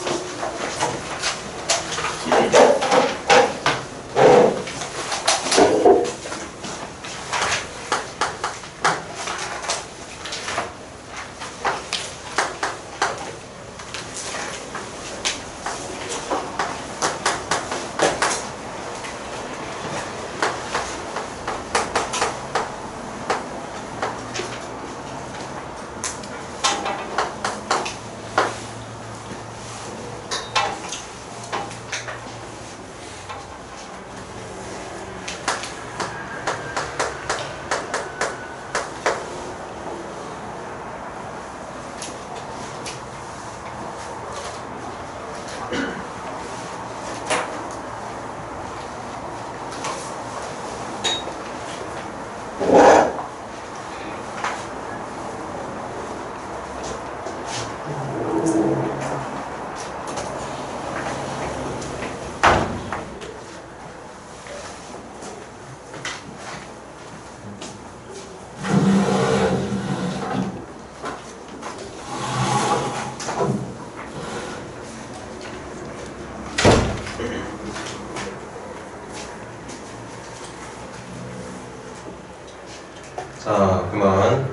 자, 그만.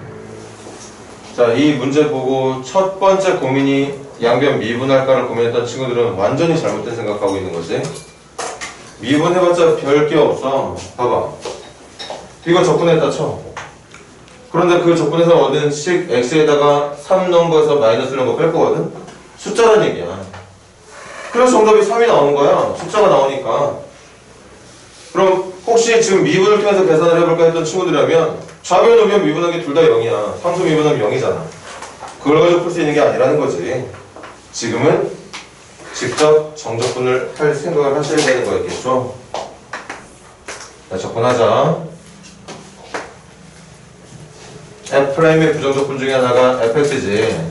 자, 이 문제 보고 첫 번째 고민이 양변 미분할까를 고민했던 친구들은 완전히 잘못된 생각하고 있는 거지. 미분해봤자 별 게 없어. 봐봐. 이거 적분했다 쳐. 그런데 그 적분에서 얻은 식 x에다가 3 넣은 거에서 마이너스 넣은 거 뺄 거거든? 숫자란 얘기야. 그래서 정답이 3이 나오는 거야. 숫자가 나오니까. 그럼 혹시 지금 미분을 통해서 계산을 해볼까 했던 친구들이라면 좌변, 우변 미분하기 둘 다 0이야. 상수 미분하면 0이잖아. 그걸 가지고 풀 수 있는 게 아니라는 거지. 지금은 직접 정적분을 할 생각을 하셔야 되는 거였겠죠. 자, 적분하자. F'의 부정적분 중에 하나가 fx지.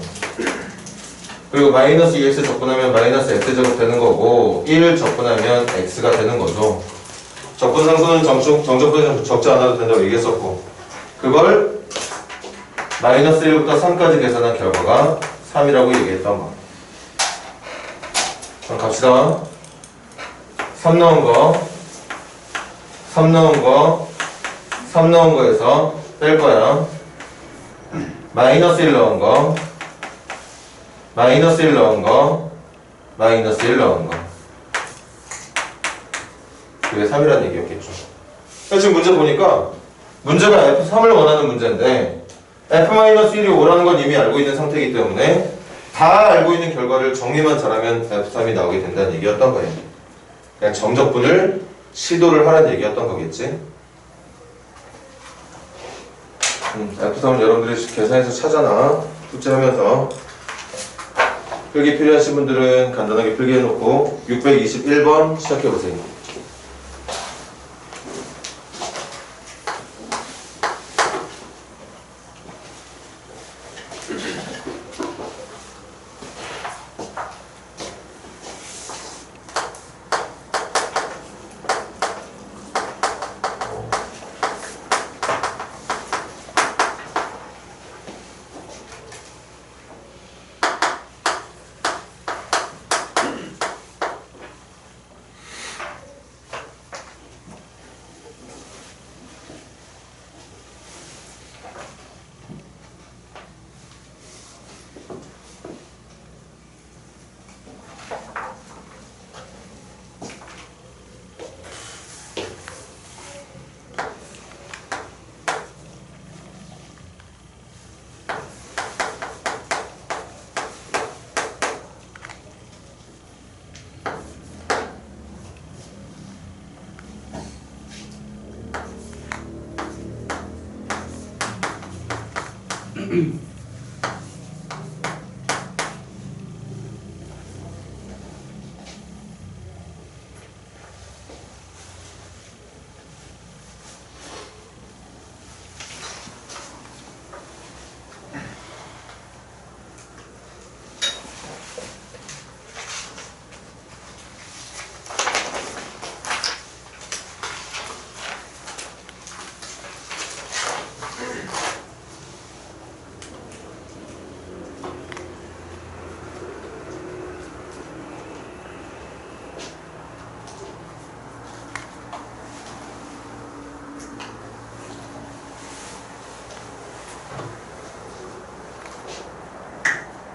그리고 마이너스 2x 적분하면 마이너스 x제곱 되는 거고 1 적분하면 x가 되는 거죠. 적분 상수는 정적분에 적지 않아도 된다고 얘기했었고 그걸 마이너스 1부터 3까지 계산한 결과가 3이라고 얘기했던 거. 그럼 갑시다. 3 넣은 거 3 넣은 거 3 넣은 거에서 뺄 거야. 마이너스 1 넣은 거 마이너스 1 넣은 거 마이너스 1 넣은 거 그게 3이라는 얘기였겠죠. 지금 문제 보니까 문제가 F3을 원하는 문제인데 F-1이 5라는 건 이미 알고 있는 상태이기 때문에 다 알고 있는 결과를 정리만 잘하면 F3이 나오게 된다는 얘기였던 거예요. 그냥 정적분을 시도를 하라는 얘기였던 거겠지. F3은 여러분들이 계산해서 찾아놔. 숙제하면서. 필기 필요하신 분들은 간단하게 필기해놓고 621번 시작해보세요.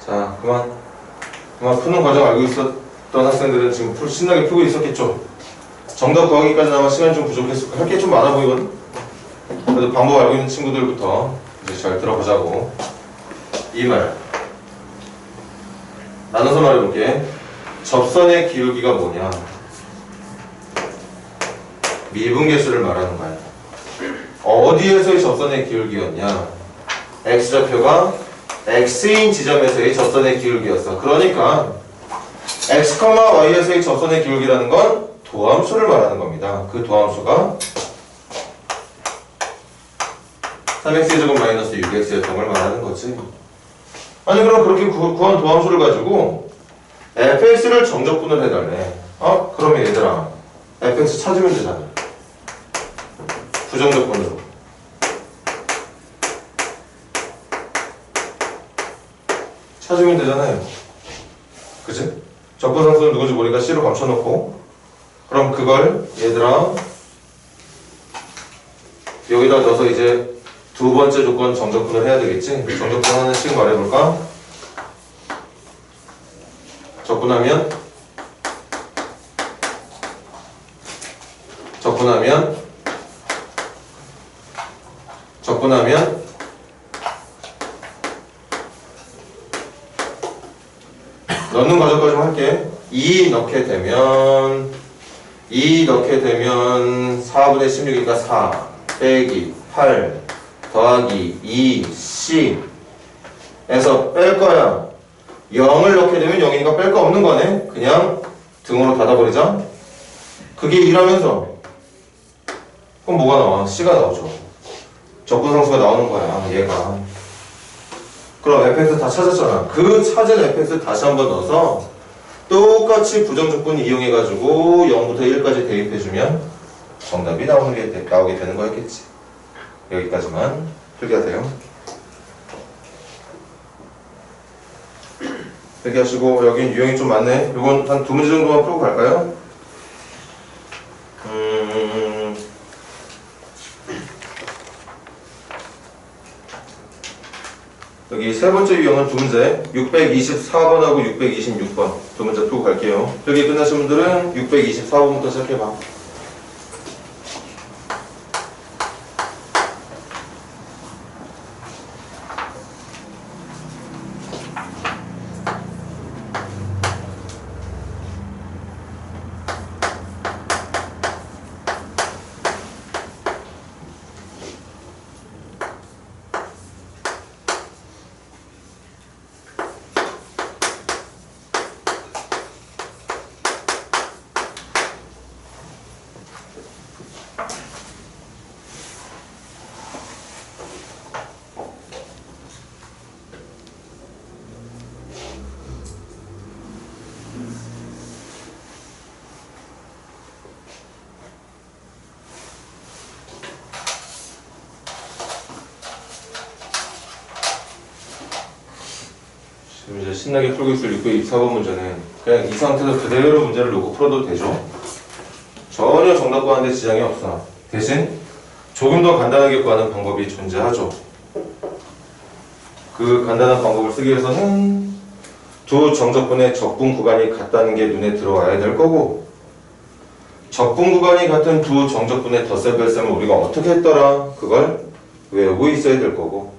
자, 그만 푸는 과정 알고 있었던 학생들은 지금 신나게 풀고 있었겠죠? 정답 구하기까지 아마 시간이 좀 부족했을 거야. 할 게 좀 많아 보이거든? 그래도 방법 알고 있는 친구들부터 이제 잘 들어보자고. 이 말 나눠서 말해볼게. 접선의 기울기가 뭐냐? 미분계수를 말하는 거야. 어디에서의 접선의 기울기였냐? x좌표가 x인 지점에서의 접선의 기울기였어. 그러니까 x, y에서의 접선의 기울기라는 건 도함수를 말하는 겁니다. 그 도함수가 3x제곱 마이너스 6x였던 걸 말하는 거지. 아니 그럼 그렇게 구한 도함수를 가지고 fx를 정적분을 해달래. 그러면 얘들아 fx 찾으면 되잖아. 부정적분으로. 찾으면 되잖아요. 그치? 적분상수는 누군지 모르니까 C로 감춰놓고, 그럼 그걸 얘들아 여기다 넣어서 이제 두 번째 조건 정적분을 해야 되겠지? 정적분 하나씩 말해볼까? 적분하면 넣는 과정까지 좀 할게. 2 넣게 되면 4분의 16이니까 4 빼기 8 더하기 2C 에서 뺄 거야. 0을 넣게 되면 0이니까 뺄 거 없는 거네. 그냥 등으로 닫아버리자. 그게 2라면서 그럼 뭐가 나와? C가 나오죠. 적분상수가 나오는 거야 얘가. 그럼 fx 다 찾았잖아. 그 찾은 fx 다시 한번 넣어서 똑같이 부정적분 이용해가지고 0부터 1까지 대입해주면 정답이 나오게 되는 거였겠지. 여기까지만 필기하세요. 필기하시고 여긴 유형이 좀 많네. 이건 한 두 문제 정도만 풀고 갈까요? 여기 세 번째 유형은 두 문제 624번하고 626번 두 문제 풀고 갈게요. 여기 끝나신 분들은 624번부터 시작해봐. 지금 이제 신나게 풀고 있을 624번 문제는 그냥 이 상태에서 그대로 문제를 놓고 풀어도 되죠. 전혀 정답 구하는데 지장이 없어. 대신 조금 더 간단하게 구하는 방법이 존재하죠. 그 간단한 방법을 쓰기 위해서는 두 정적분의 적분 구간이 같다는 게 눈에 들어와야 될 거고, 적분 구간이 같은 두 정적분의 덧셈 뺄셈을 우리가 어떻게 했더라 그걸 외우고 있어야 될 거고,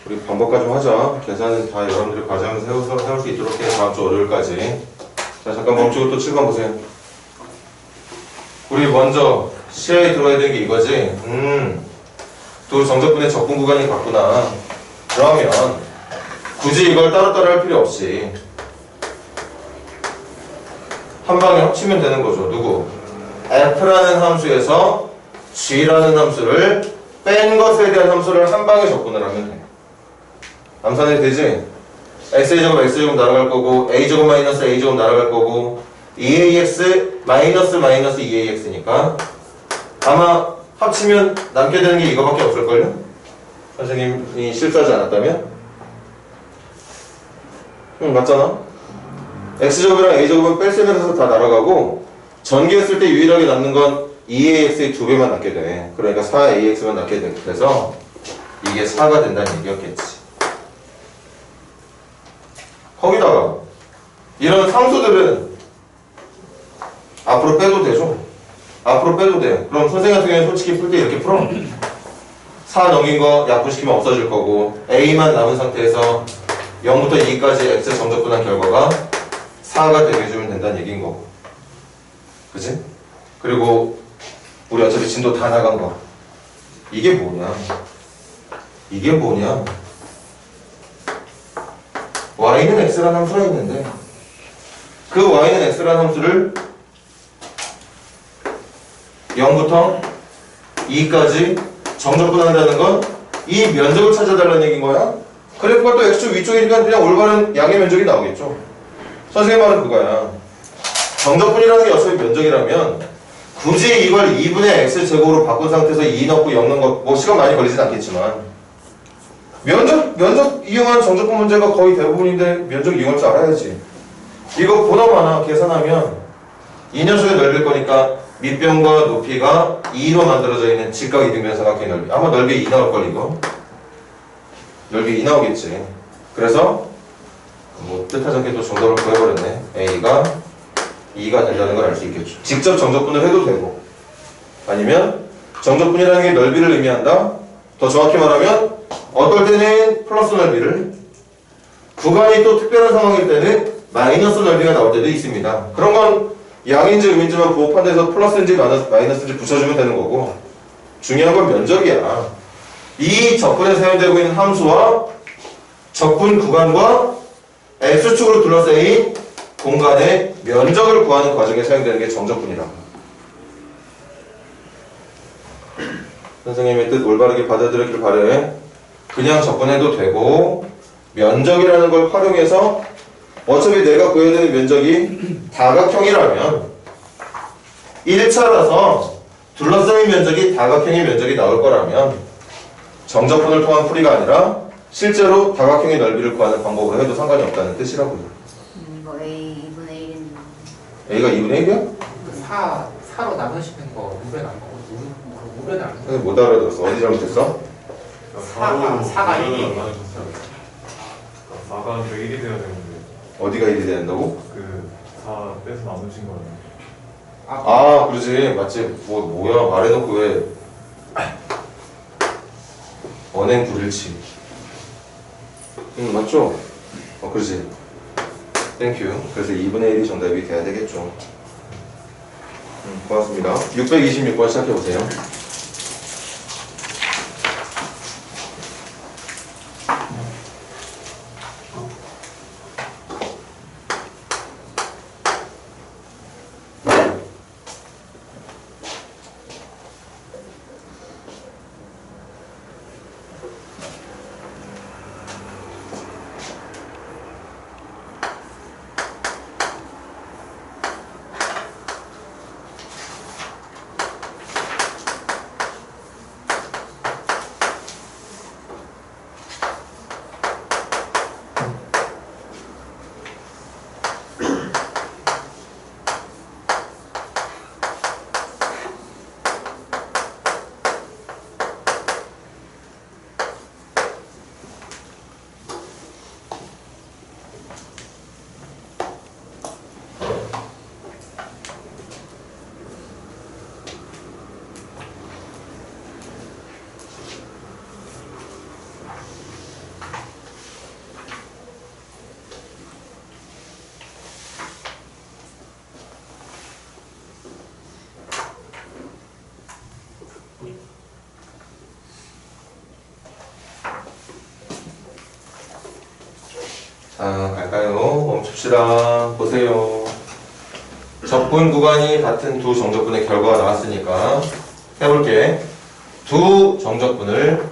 우리 방법까지 좀 하자. 계산은 다 여러분들이 과제하면서 세울 수 있도록 해. 다음 주 월요일까지. 자, 잠깐 멈추고 또 7번 보세요. 우리 먼저 시야에 들어야 되는 게 이거지. 또 정적분의 적분 구간이 같구나. 그러면 굳이 이걸 따로따로 할 필요 없이 한 방에 합치면 되는 거죠. 누구? f라는 함수에서 g라는 함수를 뺀 것에 대한 함수를 한 방에 적분을 하면 돼. 암산이 되지? x제곱 x제곱 날아갈 거고 a제곱 마이너스 a제곱 날아갈 거고 2ax 마이너스 마이너스 2ax니까 아마 합치면 남게 되는 게 이거밖에 없을걸요? 선생님이 실수하지 않았다면? 맞잖아? x제곱이랑 a제곱은 뺄셈해서 다 날아가고 전개했을 때 유일하게 남는 건 2ax의 2배만 남게 돼. 그러니까 4ax만 남게 돼서 이게 4가 된다는 얘기였겠지. 거기다가 이런 상수들은 앞으로 빼도 되죠? 앞으로 빼도 돼. 그럼 선생님 같은 경우는 솔직히 풀 때 이렇게 풀어. 4 넘긴 거 약분시키면 없어질 거고 a만 남은 상태에서 0부터 2까지 x 정적분한 결과가 4가 되게 해주면 된다는 얘기인 거고. 그치? 그리고 우리 어차피 진도 다 나간 거. 이게 뭐냐? 이게 뭐냐? y는 x라는 함수가 있는데 그 y는 x라는 함수를 0부터 2까지 정적분한다는 건 이 면적을 찾아달라는 얘기인 거야. 그래프가 또 x축 위쪽이니까 그냥 올바른 양의 면적이 나오겠죠. 선생님 말은 그거야. 정적분이라는 게 어차피 면적이라면 굳이 이걸 2분의 x제곱으로 바꾼 상태에서 2 넣고 0 넣은 거 뭐 시간 많이 걸리진 않겠지만 면적 이용한 정적분 문제가 거의 대부분인데 면적 이용할 줄 알아야지. 이거 보나마나 계산하면 이 녀석의 넓이일 거니까 밑변과 높이가 2로 만들어져 있는 직각 이등변 삼각형의 넓이. 아마 넓이 2 나올걸 이거. 넓이 2 나오겠지. 그래서 뭐 뜻하지 않게 또 정답을 구해버렸네. a가 2가 된다는 걸 알 수 있겠죠. 직접 정적분을 해도 되고 아니면 정적분이라는 게 넓이를 의미한다. 더 정확히 말하면 어떨 때는 플러스 넓이를 구간이 또 특별한 상황일 때는 마이너스 넓이가 나올 때도 있습니다. 그런 건 양인지 음인지만 부호 판단해서 플러스인지 마이너스인지 붙여주면 되는 거고 중요한 건 면적이야. 이 적분에 사용되고 있는 함수와 적분 구간과 x축으로 둘러싸인 공간의 면적을 구하는 과정에 사용되는 게 정적분이라고. 선생님의 뜻 올바르게 받아들이길 바래. 그냥 적분해도 되고 면적이라는 걸 활용해서 어차피 내가 구해야 되는 면적이 다각형이라면 1차라서 둘러싸인 면적이 다각형의 면적이 나올 거라면 정적분을 통한 풀이가 아니라 실제로 다각형의 넓이를 구하는 방법으로 해도 상관이 없다는 뜻이라고요. 뭐 A 2분의 1은 A가 2분의 1이야? 4로 나누시는 거 5배 나온 거 5배 나온 거 못 알아들었어. 어디 잘못했어? 4가 1이 4가 아니라 1이 돼야 되는데 어디가 1이 된다고? 그 4 빼서 나누신 거예요. 아 그러지 맞지. 뭐야 말해놓고 왜 언행 불일치. 맞죠? 그러지. 땡큐. 그래서 2분의 1이 정답이 돼야 되겠죠. 고맙습니다. 626번 시작해보세요. 자, 갈까요? 멈춥시다. 보세요. 적분 구간이 같은 두 정적분의 결과가 나왔으니까 해볼게. 두 정적분을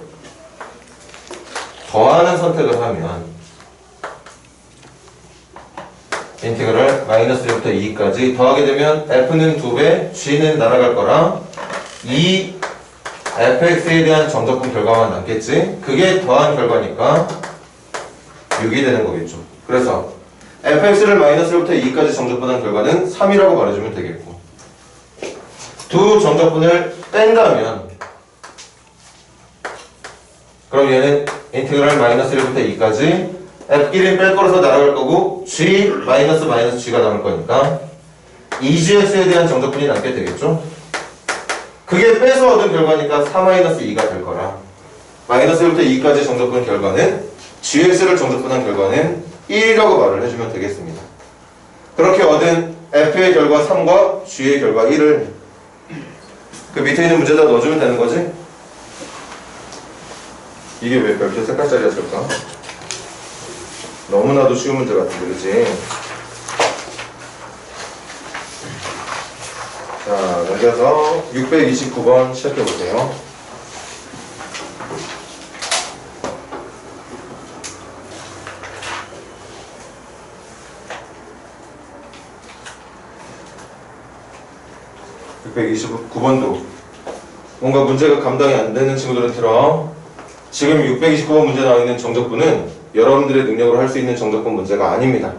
더하는 선택을 하면 인테그랄 마이너스 1부터 2까지 더하게 되면 f는 2배, g는 날아갈 거라 이 fx에 대한 정적분 결과만 남겠지? 그게 더한 결과니까 6이 되는 거겠죠. 그래서 fx를 마이너스 1부터 2까지 정적분한 결과는 3이라고 말해주면 되겠고, 두 정적분을 뺀다면 그럼 얘는 인테그랄 마이너스 1부터 2까지 f1은 뺄 거라서 날아갈 거고 g 마이너스 g가 남을 거니까 2gx에 대한 정적분이 남게 되겠죠. 그게 빼서 얻은 결과니까 4-2가 될 거라 마이너스 1부터 2까지 정적분 결과는 gx를 정적분한 결과는 1이라고 말을 해주면 되겠습니다. 그렇게 얻은 f의 결과 3과 g의 결과 1을 그 밑에 있는 문제에다 넣어주면 되는 거지? 이게 왜 별표 색깔짜리였을까? 너무나도 쉬운 문제 같은데, 그치? 자, 넘겨서 629번 시작해보세요. (629번도) 뭔가 문제가 감당이 안 되는 친구들은 들어. 지금 629번 문제 나와 있는 정적분은 여러분들의 능력으로 할 수 있는 정적분 문제가 아닙니다.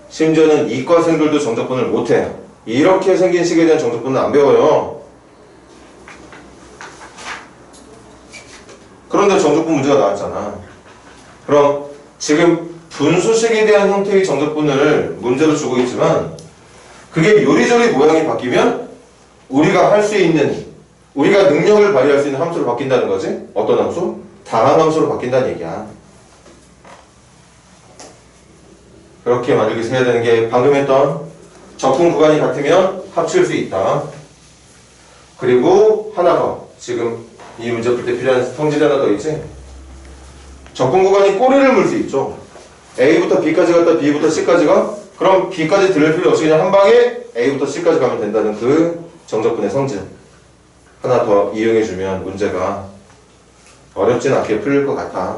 심지어는 이과생들도 정적분을 못해요. 이렇게 생긴 식에 대한 정적분은 안 배워요. 그런데 정적분 문제가 나왔잖아. 그럼 지금 분수식에 대한 형태의 정적분을 문제로 주고 있지만 그게 요리조리 모양이 바뀌면 우리가 할 수 있는, 우리가 능력을 발휘할 수 있는 함수로 바뀐다는 거지. 어떤 함수? 다항함수로 바뀐다는 얘기야. 그렇게 만들기 위해서 해야 되는 게 방금 했던 적분 구간이 같으면 합칠 수 있다. 그리고 하나 더, 지금 이 문제 풀 때 필요한 성질이 하나 더 있지. 적분 구간이 꼬리를 물 수 있죠. A부터 B까지 갔다 B부터 C까지 가? 그럼 B까지 들을 필요 없이 그냥 한 방에 A부터 C까지 가면 된다는 그 정적분의 성질 하나 더 이용해주면 문제가 어렵진 않게 풀릴 것 같아.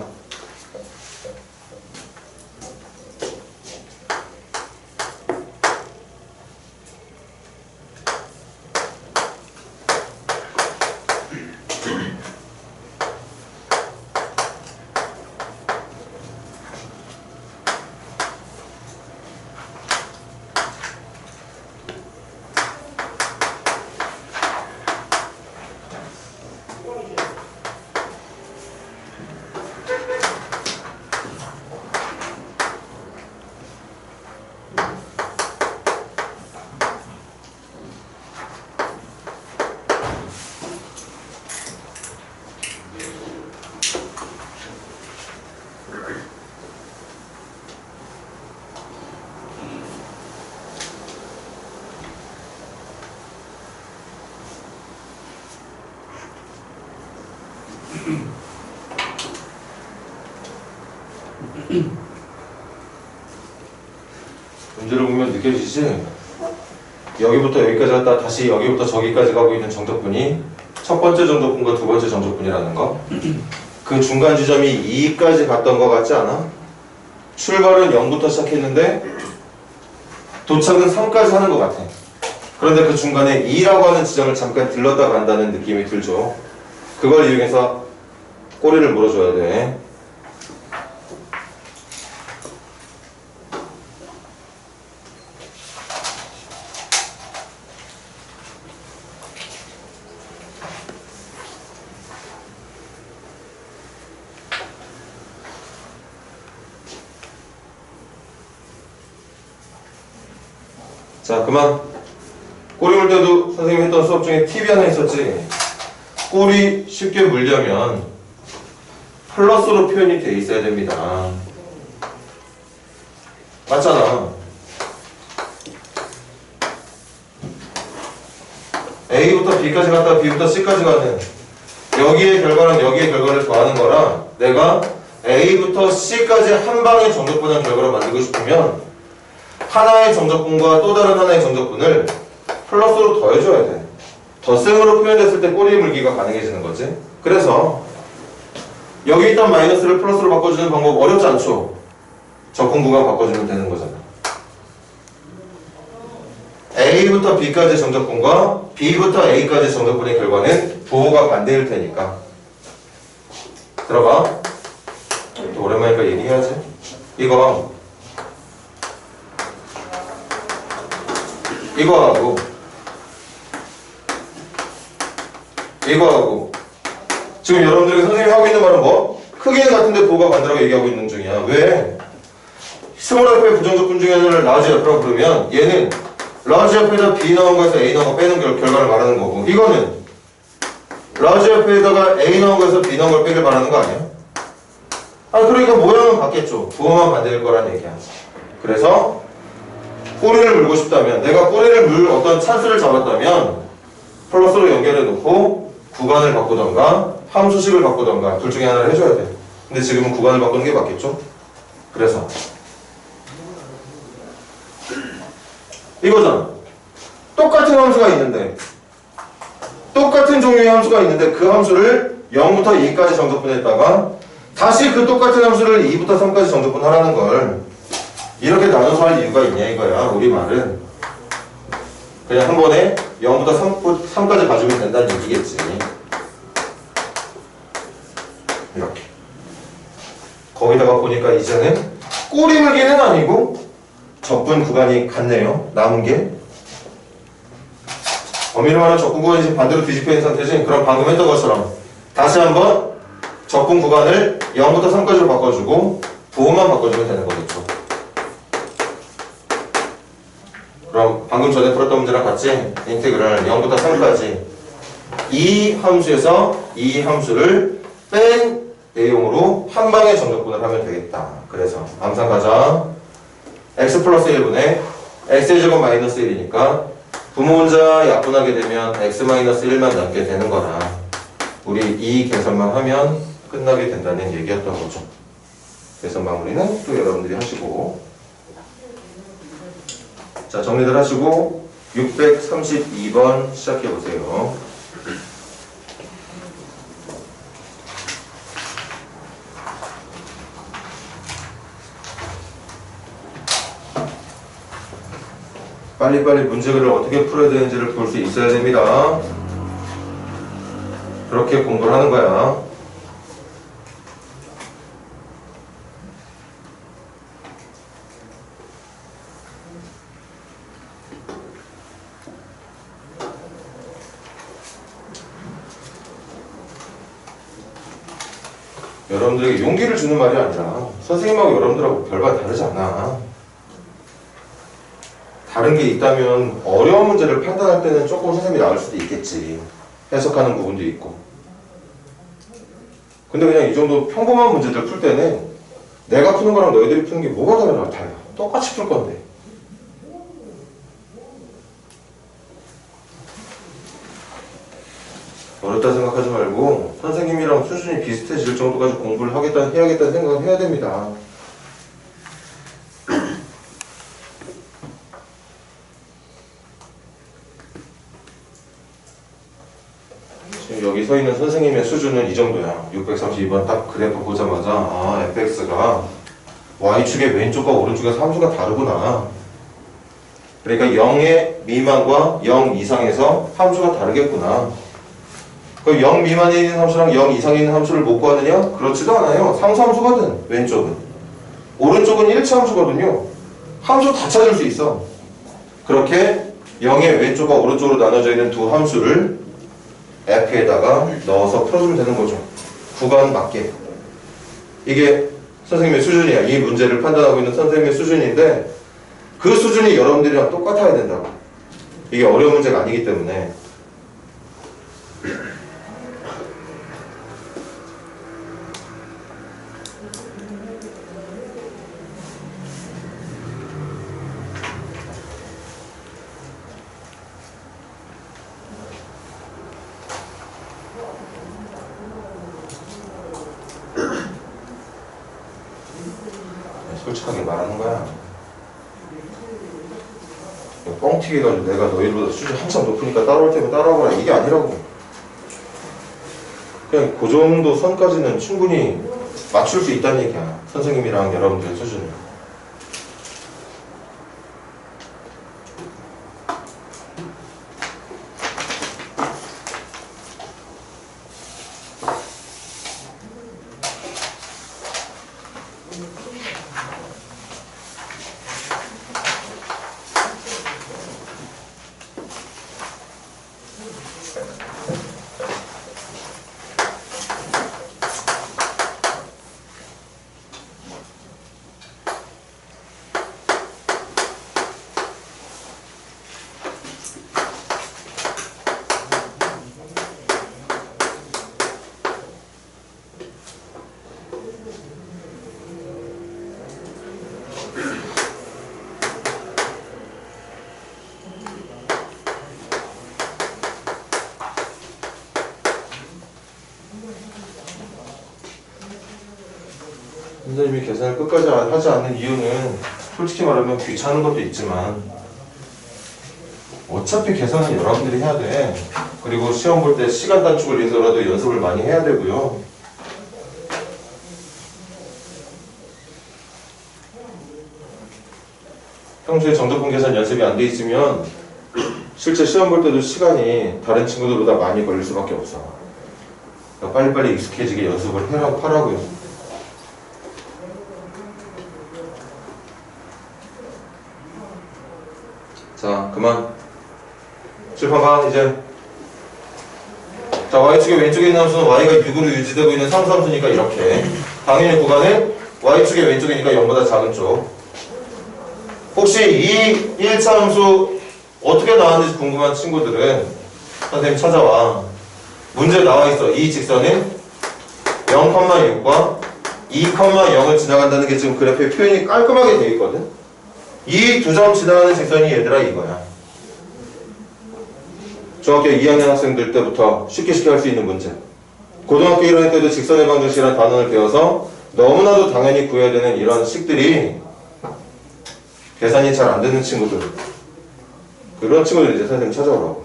문제를 보면 느껴지지? 여기부터 여기까지 갔다 다시 여기부터 저기까지 가고 있는 정적분이 첫 번째 정적분과 두 번째 정적분이라는 거. 그 중간 지점이 2까지 갔던 거 같지 않아? 출발은 0부터 시작했는데 도착은 3까지 하는 것 같아. 그런데 그 중간에 2라고 하는 지점을 잠깐 들렀다 간다는 느낌이 들죠. 그걸 이용해서 꼬리를 물어줘야 돼. 자, 그만. 꼬리 물 때도 선생님이 했던 수업 중에 팁이 하나 있었지. 꼬리 쉽게 물려면 플러스로 표현이 돼 있어야 됩니다. 맞잖아. A부터 B까지 갔다가 B부터 C까지 가는 여기의 결과랑 여기의 결과를 더하는 거라 내가 A부터 C까지 한 방에 정적분한 결과를 만들고 싶으면 하나의 정적분과 또 다른 하나의 정적분을 플러스로 더해줘야 돼. 덧셈으로 표현됐을 때 꼬리 물기가 가능해지는 거지. 그래서 여기 있던 마이너스를 플러스로 바꿔주는 방법 어렵지 않죠? 적분 구간 바꿔주면 되는 거잖아. A부터 B까지 정적분과 B부터 A까지 정적분의 결과는 부호가 반대일 테니까. 들어봐. 또 오랜만이니까 얘기해야지. 이거하고 지금 여러분들에게 선생님이 하고 있는 말은 뭐? 크기는 같은데 부호가 반대라고 얘기하고 있는 중이야. 왜? 스몰 f의 부정적분 중에 하나를 라지 f라고 부르면 얘는 라지 f에다 b 넣은 거에서 a 넣은 거 빼는 결과를 말하는 거고, 이거는 라지 f에다가 a 넣은 거에서 b 넣은 걸 빼길 말하는 거 아니야? 그러니까 모양은 같겠죠. 부호만 반대일 거란 얘기야. 그래서 꼬리를 물고 싶다면, 내가 꼬리를 물 어떤 찬스를 잡았다면 플러스로 연결해 놓고 구간을 바꾸던가 함수식을 바꾸던가 둘 중에 하나를 해줘야 돼. 근데 지금은 구간을 바꾸는 게 맞겠죠? 그래서 이거잖아. 똑같은 함수가 있는데, 똑같은 종류의 함수가 있는데 그 함수를 0부터 2까지 정적분했다가 다시 그 똑같은 함수를 2부터 3까지 정적분하라는 걸 이렇게 나눠서 할 이유가 있냐 이거야. 우리 말은 그냥 한 번에 0부터 3까지 가지면 된다는 얘기겠지. 이렇게 거기다가 보니까 이제는 꼬리 물기는 아니고 적분 구간이 같네요. 남은 게 엄밀히 말하면 적분 구간이 지금 반대로 뒤집혀 있는 상태지. 그럼 방금 했던 것처럼 다시 한번 적분 구간을 0부터 3까지로 바꿔주고 부호만 바꿔주면 되는 거겠죠. 그럼 방금 전에 풀었던 문제랑 같이 인테그랄 0부터 3까지 이 함수에서 이 함수를 뺀 내용으로 한 방에 정적분을 하면 되겠다. 그래서 항상 가자. x 플러스 1분의 x의 제곱 마이너스 1이니까 부모 혼자 약분하게 되면 x 마이너스 1만 남게 되는 거라 우리 이 계산만 하면 끝나게 된다는 얘기였던 거죠. 그래서 마무리는 또 여러분들이 하시고, 자 정리들 하시고 632번 시작해 보세요. 빨리빨리 문제를 어떻게 풀어야 되는지를 볼 수 있어야 됩니다. 그렇게 공부를 하는 거야. 여러분들에게 용기를 주는 말이 아니라 선생님하고 여러분들하고 별반 다르지 않아. 다른 게 있다면 어려운 문제를 판단할 때는 조금 선생님이 나을 수도 있겠지. 해석하는 부분도 있고. 근데 그냥 이 정도 평범한 문제들 풀 때는 내가 푸는 거랑 너희들이 푸는 게 뭐가 달라요? 똑같이 풀 건데. 어렵다 생각하지 말고 선생님이랑 수준이 비슷해질 정도까지 공부를 해야겠다는 생각을 해야 됩니다. 지금 여기 서 있는 선생님의 수준은 이 정도야. 632번 딱 그래프 보자마자 fx가 y축의 왼쪽과 오른쪽의 함수가 다르구나. 그러니까 0의 미만과 0 이상에서 함수가 다르겠구나. 그럼 0 미만에 있는 함수랑 0 이상에 있는 함수를 못 구하느냐? 그렇지도 않아요. 상수함수거든, 왼쪽은. 오른쪽은 일치함수거든요. 함수 다 찾을 수 있어. 그렇게 0의 왼쪽과 오른쪽으로 나눠져 있는 두 함수를 f에다가 넣어서 풀어주면 되는 거죠. 구간 맞게. 이게 선생님의 수준이야. 이 문제를 판단하고 있는 선생님의 수준인데 그 수준이 여러분들이랑 똑같아야 된다고. 이게 어려운 문제가 아니기 때문에. 솔직하게 말하는 거야. 뻥튀기 가지고 내가 너희들보다 수준이 한참 높으니까 따라올 테면 따라오거나 이게 아니라고. 그냥 그 정도 선까지는 충분히 맞출 수 있다는 얘기야. 선생님이랑 여러분들의 수준을. 선생님이 계산을 끝까지 하지 않는 이유는 솔직히 말하면 귀찮은 것도 있지만 어차피 계산은 여러분들이 해야 돼. 그리고 시험 볼 때 시간 단축을 위해서라도 연습을 많이 해야 되고요. 평소에 정적분 계산 연습이 안 돼 있으면 실제 시험 볼 때도 시간이 다른 친구들보다 많이 걸릴 수밖에 없어. 그러니까 빨리빨리 익숙해지게 연습을 하라고요. 자, 그만. 칠판 봐, 이제. 자, Y축의 왼쪽에 있는 함수는 Y가 6으로 유지되고 있는 상수함수니까 이렇게. 당연히 구간은 Y축의 왼쪽이니까 0보다 작은 쪽. 혹시 이 1차 함수 어떻게 나왔는지 궁금한 친구들은 선생님 찾아와. 문제에 나와 있어. 이 직선은 0,6과 2,0을 지나간다는 게 지금 그래프에 표현이 깔끔하게 되어 있거든. 이 두 점 지나가는 직선이 얘들아 이거야. 중학교 2학년 학생들 때부터 쉽게 할 수 있는 문제. 고등학교 1학년 때도 직선의 방정식이라는 단원을 배워서 너무나도 당연히 구해야 되는 이런 식들이 계산이 잘 안 되는 친구들, 그런 친구들 이제 선생님 찾아오라고.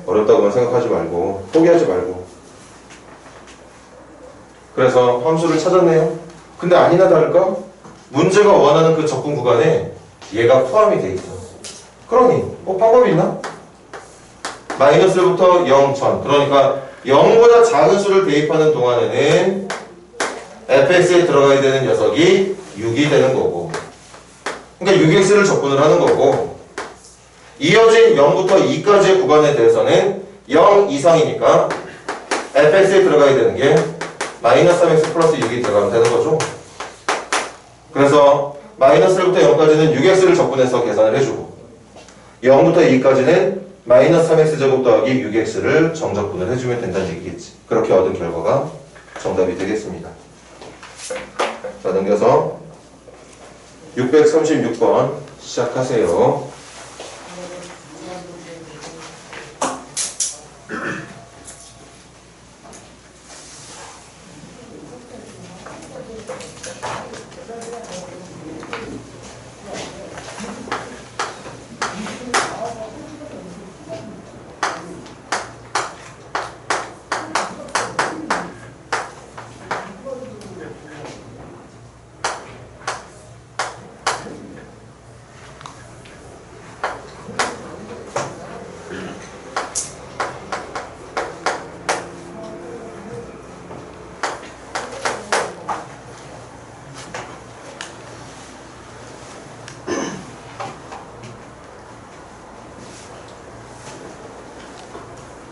어렵다고만 생각하지 말고 포기하지 말고. 그래서 함수를 찾았네요. 근데 아니나 다를까? 문제가 원하는 그 적분 구간에 얘가 포함이 돼 있어. 그러니 방법이 있나? 마이너스부터 0, 1000. 그러니까 0보다 작은 수를 대입하는 동안에는 fx에 들어가야 되는 녀석이 6이 되는 거고, 그러니까 6x를 적분을 하는 거고, 이어진 0부터 2까지의 구간에 대해서는 0 이상이니까 fx에 들어가야 되는 게 마이너스 3x 플러스 6이 들어가면 되는 거죠. 그래서 마이너스 1부터 0까지는 6x를 적분해서 계산을 해주고, 0부터 2까지는 마이너스 3x 제곱 더하기 6x를 정적분을 해주면 된다는 얘기겠지. 그렇게 얻은 결과가 정답이 되겠습니다. 자, 넘겨서 636번 시작하세요.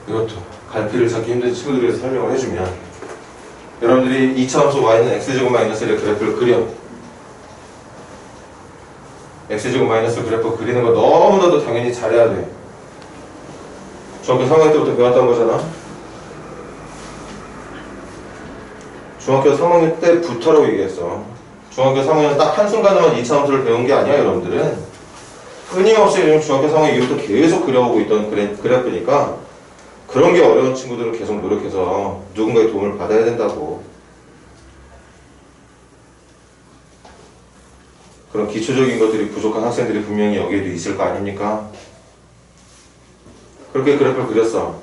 이것도 갈피를 찾기 힘든 친구들에 대해서 설명을 해주면, 여러분들이 2차 함수 y는 x제곱 마이너스 1의 그래프를 그려. x제곱 마이너스 그래프 그리는 거 너무나도 당연히 잘해야 돼. 중학교 3학년 때부터 배웠던 거잖아. 중학교 3학년 때부터라고 얘기했어. 중학교 3학년 딱 한순간에만 2차 함수를 배운 게 아니야. 여러분들은 끊임없이 중학교 3학년 이후부터 계속 그려오고 있던 그래프니까, 그런 게 어려운 친구들은 계속 노력해서 누군가의 도움을 받아야 된다고. 그런 기초적인 것들이 부족한 학생들이 분명히 여기에도 있을 거 아닙니까? 그렇게 그래프를 그렸어.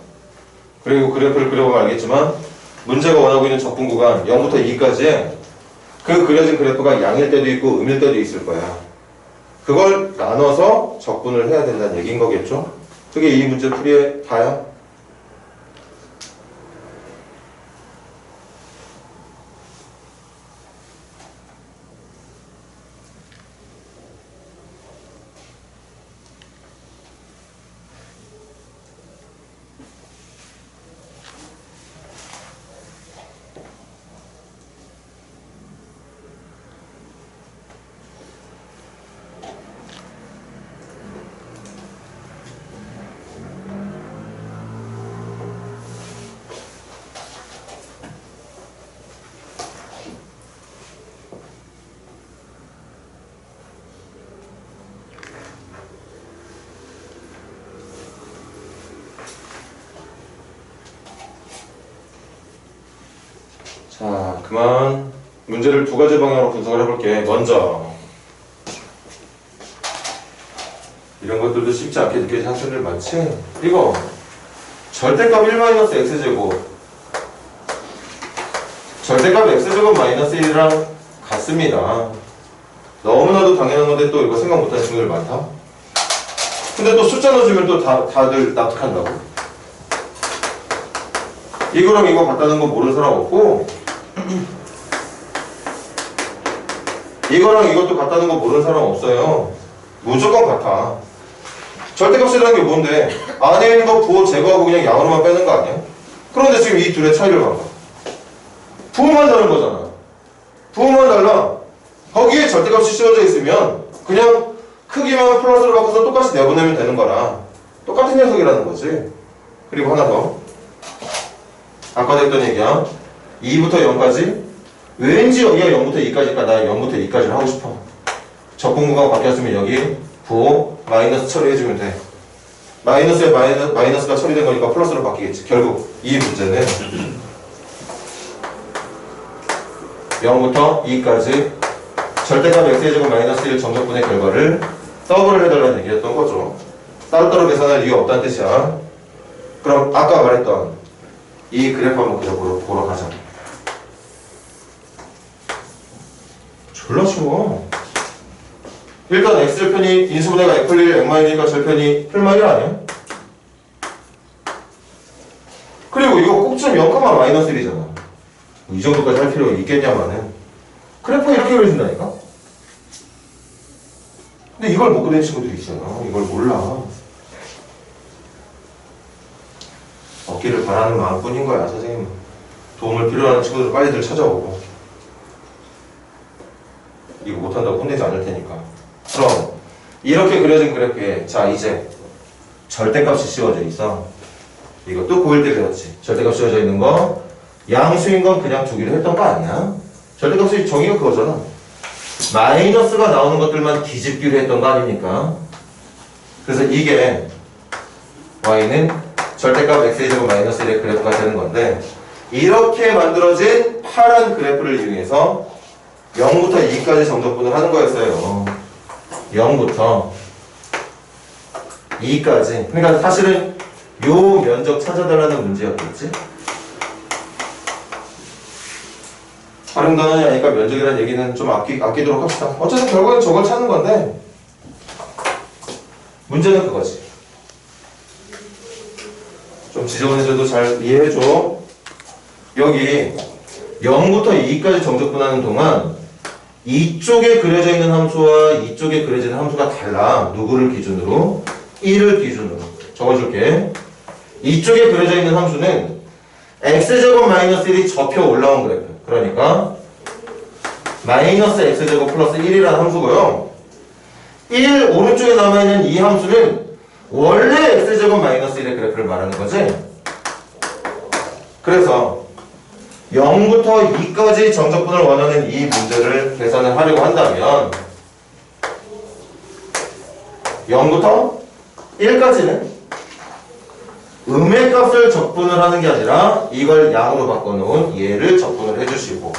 그리고 그래프를 그려보면 알겠지만 문제가 원하고 있는 적분 구간 0부터 2까지 그 그려진 그래프가 양일 때도 있고 음일 때도 있을 거야. 그걸 나눠서 적분을 해야 된다는 얘기인 거겠죠? 그게 이 문제 풀이의 다야. 자, 그만 문제를 두 가지 방향으로 분석을 해볼게. 먼저 이런 것들도 쉽지 않게 느껴지는 학생들 많지? 이거 절대값 1-x제곱 절대값 x제곱 마이너스 1이랑 같습니다. 너무나도 당연한 건데 또 이거 생각 못하는 친구들 많다? 근데 또 숫자 넣어주면 또 다들 납득한다고? 이거랑 이거 같다는 거 모르는 사람 없고 이거랑 이것도 같다는 거 모르는 사람 없어요. 무조건 같아. 절대값이라는 게 뭔데? 안에 있는 거 부호 제거하고 그냥 양으로만 빼는 거 아니야? 그런데 지금 이 둘의 차이를 봐봐. 부호만 다른 거잖아. 부호만 달라. 거기에 절대값이 씌워져 있으면 그냥 크기만 플러스로 바꿔서 똑같이 내보내면 되는 거라. 똑같은 녀석이라는 거지. 그리고 하나 더. 아까도 했던 얘기야. 2부터 0까지 왠지 여기가 0부터 2까지니까 나 0부터 2까지를 하고 싶어. 적분구가 바뀌었으면 여기 부호 마이너스 처리해주면 돼. 마이너스에 마이너스가 처리된 거니까 플러스로 바뀌겠지. 결국 이 문제는 0부터 2까지 절대값 x제곱 마이너스 1 정적분의 결과를 더블을 해달라는 얘기였던 거죠. 따로따로 계산할 이유 없다는 뜻이야. 그럼 아까 말했던 이 그래프 한번 그려 보러 가자. 졸라 쉬워. 일단 x절편이 인수분해가 f1, x-1이니까 절편이 풀마일 아니야? 그리고 이거 꼭지점 0,-1이잖아. 이 정도까지 할 필요가 있겠냐마는. 그래프 이렇게 그려진다니까? 근데 이걸 못 그리는 친구들이 있어요. 이걸 몰라. 얻기를 바라는 마음뿐인 거야, 선생님은. 도움을 필요하는 친구들 빨리들 찾아오고. 이거 못한다고 혼내지 않을 테니까. 그럼 이렇게 그려진 그래프에 자 이제 절대값이 씌워져 있어. 이것도 고1 때 배웠지. 절대값 씌워져 있는 거 양수인 건 그냥 두기로 했던 거 아니야? 절대값의 정의가 그거잖아. 마이너스가 나오는 것들만 뒤집기로 했던 거 아닙니까? 그래서 이게 y는 절대값 x제곱 마이너스 1의 그래프가 되는 건데 이렇게 만들어진 파란 그래프를 이용해서 0부터 2까지 정적분을 하는 거였어요. 0부터 2까지. 그러니까 사실은 요 면적 찾아달라는 문제였겠지? 활용 단원이 아니까 면적이라는 얘기는 좀 아끼도록 합시다. 어쨌든 결국엔 저걸 찾는 건데 문제는 그거지. 좀 지저분해져도 잘 이해해줘. 여기 0부터 2까지 정적분하는 동안 이쪽에 그려져 있는 함수와 이쪽에 그려지는 함수가 달라. 누구를 기준으로? 1을 기준으로. 적어줄게. 이쪽에 그려져 있는 함수는 x제곱 마이너스 1이 접혀 올라온 그래프. 그러니까 마이너스 x제곱 플러스 1이라는 함수고요. 1 오른쪽에 남아있는 이 함수는 원래 x제곱 마이너스 1의 그래프를 말하는 거지. 그래서 0부터 2까지 정적분을 원하는 이 문제를 계산을 하려고 한다면 0부터 1까지는 음의 값을 적분을 하는 게 아니라 이걸 양으로 바꿔놓은 얘를 적분을 해주시고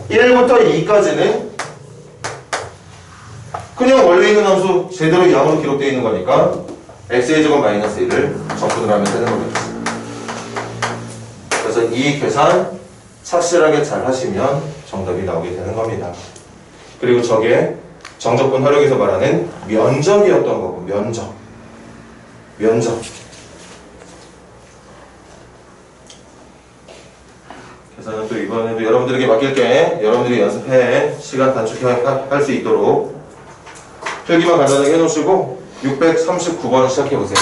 1부터 2까지는 그냥 원래 있는 함수 제대로 양으로 기록되어 있는 거니까 x의 제곱 마이너스 1을 적분을 하면 되는 거겠지. 그래서 이 계산 착실하게 잘 하시면 정답이 나오게 되는 겁니다. 그리고 저게 정적분 활용에서 말하는 면적이었던 거고, 면적. 계산은 또 이번에도 여러분들에게 맡길게. 여러분들이 연습해. 시간 단축할 수 있도록. 필기만 간단하게 해놓으시고 639번 시작해보세요.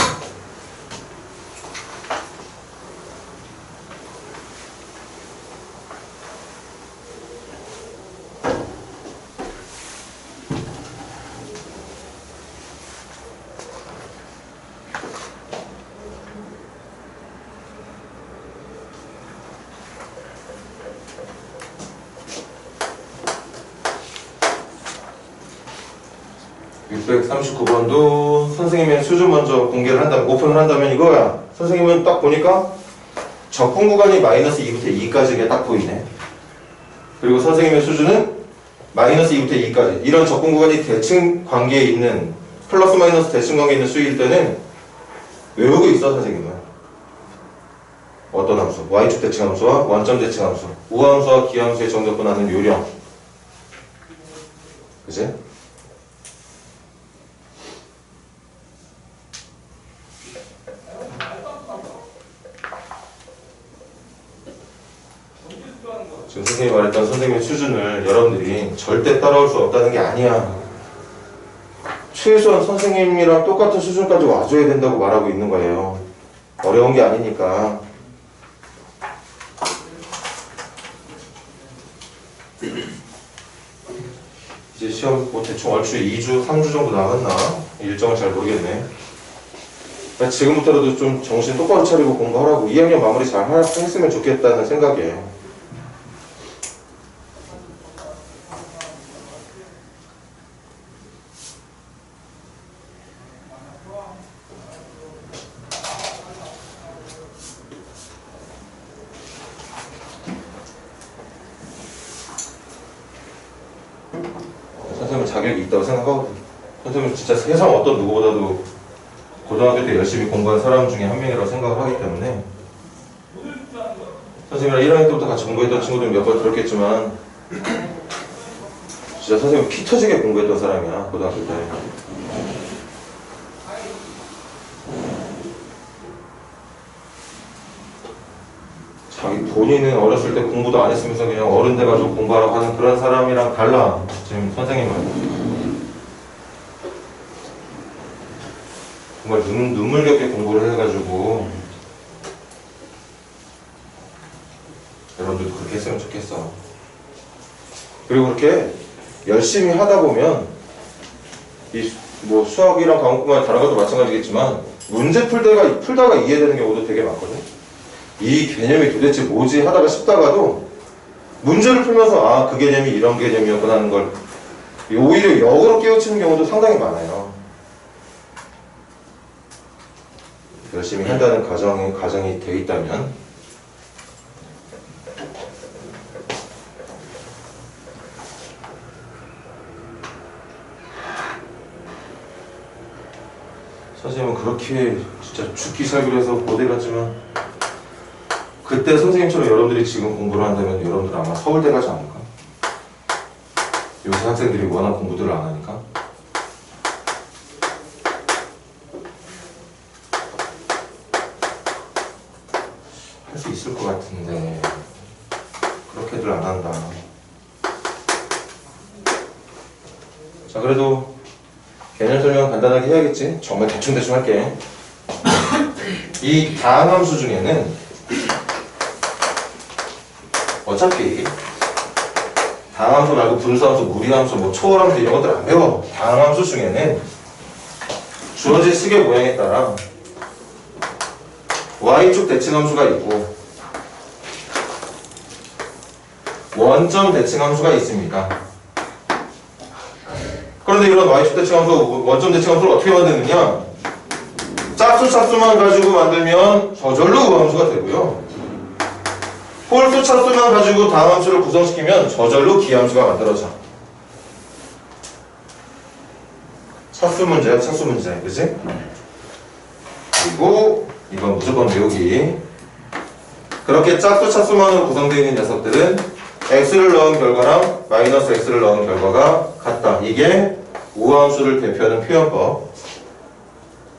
(639번도) 선생님의 수준 먼저 공개를 한다면, 오픈을 한다면 이거야. 선생님은 딱 보니까 적분 구간이 마이너스 2부터 2까지가 딱 보이네. 그리고 선생님의 수준은 마이너스 2부터 2까지. 이런 적분 구간이 대칭 관계에 있는, 플러스 마이너스 대칭 관계에 있는 수일 때는 외우고 있어, 선생님은. 어떤 함수? y축 대칭 함수와 원점 대칭 함수, 우함수와 기함수의 정적분하는 요령. 그치? 지금 선생님이 말했던 선생님의 수준을 여러분들이 절대 따라올 수 없다는 게 아니야. 최소한 선생님이랑 똑같은 수준까지 와줘야 된다고 말하고 있는 거예요. 어려운 게 아니니까. 이제 시험 뭐 대충 얼추 2주, 3주 정도 남았나? 일정을 잘 모르겠네. 그러니까 지금부터라도 좀 정신 똑바로 차리고 공부하라고. 2학년 마무리 잘 했으면 좋겠다는 생각이에요. 선생님은 자격이 있다고 생각하거든. 선생님은 진짜 세상 어떤 누구보다도 고등학교 때 열심히 공부한 사람 중에 한 명이라고 생각을 하기 때문에, 선생님이랑 1학년 때부터 같이 공부했던 친구들 몇 번 들었겠지만 진짜 선생님 피 터지게 공부했던 사람이야, 고등학교 때. 자기 본인은 어렸을 때 공부도 안 했으면서 그냥 어른 돼가지고 공부하라고 하는 그런 사람이랑 달라. 지금 선생님은 정말 눈물겹게 공부를 해가지고, 여러분들도 그렇게 했으면 좋겠어. 그리고 그렇게 열심히 하다 보면 이 뭐 수학이랑 과목뿐만 다른 것도 마찬가지겠지만 문제 풀다가 이해되는 경우도 되게 많거든. 이 개념이 도대체 뭐지 하다가 싶다가도 문제를 풀면서 아, 그 개념이 이런 개념이었구나 하는 걸 오히려 역으로 깨우치는 경우도 상당히 많아요. 열심히 한다는 가정이 돼 있다면. 선생님은 그렇게 진짜 죽기 살기로 해서 고대 갔지만, 그때 선생님처럼 여러분들이 지금 공부를 한다면 여러분들 아마 서울대 가지 않을까? 요새 학생들이 워낙 공부들을 안 하니까. 할 수 있을 것 같은데 그렇게들 안 한다. 자, 그래도 개념 설명 간단하게 해야겠지? 정말 대충 할게. 이 다항함수 중에는 어차피 다항함수 말고 분수함수, 무리함수, 뭐 초월함수 이런 것들 안 배워. 다항함수 중에는 주어진 식의 모양에 따라 y축 대칭함수가 있고 원점 대칭함수가 있습니다. 그런데 이런 y축 대칭함수, 원점 대칭함수를 어떻게 만드느냐? 짝수만 가지고 만들면 저절로 우함수가 되고요. 홀수 차수만 가지고 다음 함수를 구성시키면 저절로 기함수가 만들어져. 차수 문제야, 차수 문제. 그치? 그리고 이건 무조건 외우기. 그렇게 짝수 차수만으로 구성되어 있는 녀석들은 x를 넣은 결과랑 마이너스 x를 넣은 결과가 같다. 이게 우함수를 대표하는 표현법.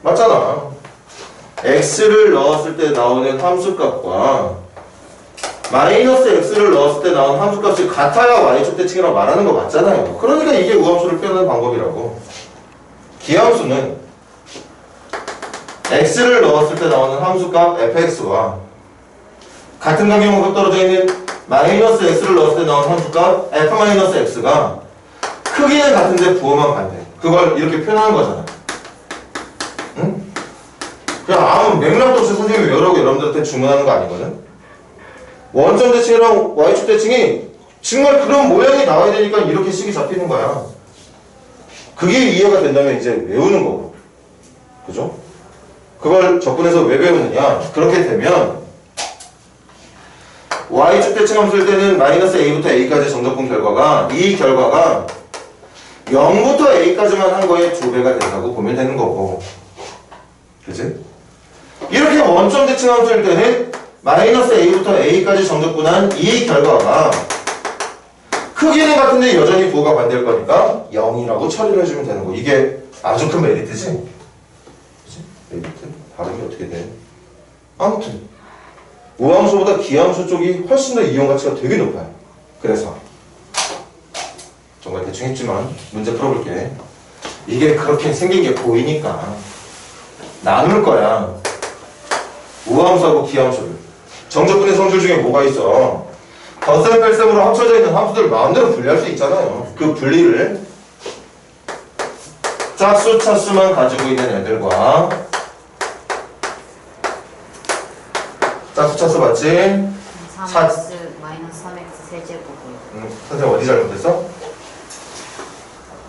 맞잖아. x를 넣었을 때 나오는 함수값과 마이너스 x를 넣었을 때 나오는 함수값이 같아야 y축 대칭이라고 말하는 거 맞잖아요. 그러니까 이게 우함수를 표현하는 방법이라고. 기함수는 x를 넣었을 때 나오는 함수값 fx와 같은 간격만큼 떨어져 있는 마이너스 x를 넣었을 때 나오는 함수값 f-x가 크기는 같은데 부호만 반대. 그걸 이렇게 표현하는 거잖아. 응? 그냥 아무 맥락도 없이 선생님이 외우라고 여러분들한테 주문하는 거 아니거든? 원점 대칭이랑 y축 대칭이 정말 그런 모양이 나와야 되니까 이렇게 식이 잡히는 거야. 그게 이해가 된다면 이제 외우는 거고. 그죠? 그걸 접근해서 왜 배우느냐? 그렇게 되면 y축 대칭 함수일 때는 마이너스 a부터 a까지 정적분 결과가 이 결과가 0부터 a까지만 한 거에 2배가 된다고 보면 되는 거고. 그치? 이렇게 원점 대칭 함수일 때는 마이너스 a부터 a까지 정적분한 이 결과가 크기는 같은데 여전히 부호가 반대일 거니까 0이라고 처리를 해주면 되는 거. 이게 아주 큰 메리트지? 그치? 메리트? 발음이 어떻게 돼? 아무튼 우함수보다 기함수 쪽이 훨씬 더 이용 가치가 되게 높아요. 그래서 정말 대충 했지만 문제 풀어볼게. 이게 그렇게 생긴 게 보이니까 나눌 거야. 우함수하고 기함수를. 정적분의 성질 중에 뭐가 있어? 덧셈 뺄셈으로 합쳐져 있는 함수들을 마음대로 분리할 수 있잖아요. 그 분리를 짝수 차수만 가지고 있는 애들과 짝수 차수 맞지? 3x 마이너스 3x 세제곱이요. 선생님 어디 잘못했어?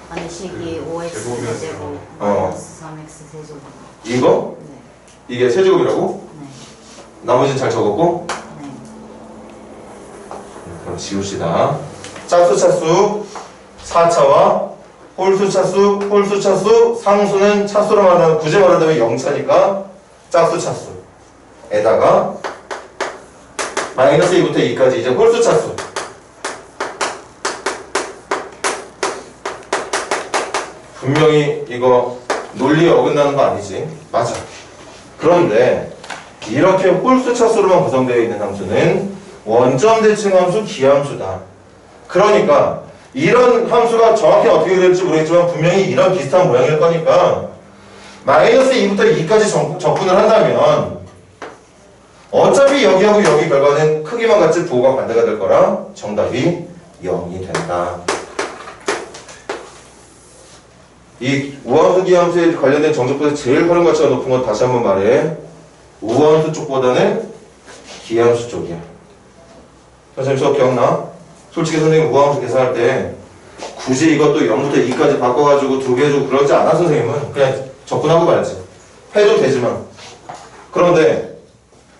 아니 식이 5x 제곱이었어요. 세제곱 마이너스 3x 세제곱. 이거? 네. 이게 세제곱이라고? 네. 나머지는 잘 적었고? 네. 그럼 지웁시다. 짝수 차수 4차와 홀수 차수 상수는 차수로 말하면 굳이 말한다면 0차니까 짝수 차수에다가 마이너스 2부터 2까지 이제 홀수 차수. 분명히 이거 논리에 어긋나는 거 아니지? 맞아. 그런데 이렇게 홀수 차수로만 구성되어 있는 함수는 원점 대칭 함수 기함수다. 그러니까 이런 함수가 정확히 어떻게 될지 모르겠지만 분명히 이런 비슷한 모양일 거니까 마이너스 2부터 2까지 적분을 한다면 어차피 여기하고 여기 결과는 크기만 같이 부호가 반대가 될 거라 정답이 0이 된다. 이 우함수 기함수에 관련된 정적분에서 제일 활용 가치가 높은 건 다시 한번 말해. 우함수 쪽보다는 기함수 쪽이야. 선생님 수업 기억나? 솔직히 선생님 우함수 계산할 때 굳이 이것도 0부터 2까지 바꿔가지고 2배 해주고 그러지 않아. 선생님은 그냥 접근하고 말지. 해도 되지만. 그런데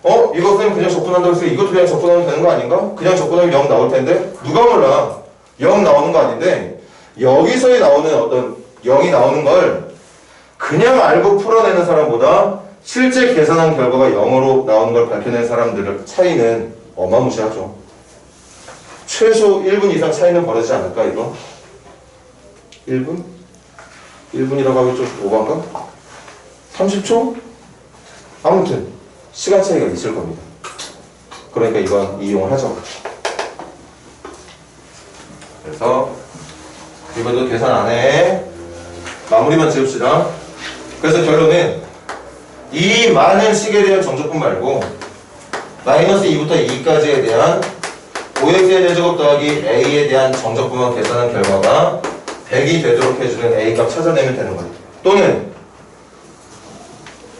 이거 선생님 그냥 접근한다고 해서 이것도 그냥 접근하면 되는 거 아닌가? 그냥 접근하면 0 나올 텐데 누가 몰라. 0 나오는 거 아닌데 여기서의 나오는 어떤 0이 나오는 걸 그냥 알고 풀어내는 사람보다 실제 계산한 결과가 0으로 나오는 걸 밝혀낸 사람들의 차이는 어마무시하죠. 최소 1분 이상 차이는 벌어지지 않을까 이거? 1분? 1분이라고 하기 좀 오반가? 30초? 아무튼 시간 차이가 있을 겁니다. 그러니까 이건 이용을 하죠. 그래서 이것도 계산 안 해. 마무리만 지읍시다. 그래서 결론은 이 많은 식에 대한 정적분 말고 마이너스 2부터 2까지에 대한 5x의 제곱 더하기 a에 대한 정적분만 계산한 결과가 100이 되도록 해주는 a값 찾아내면 되는 거예요. 또는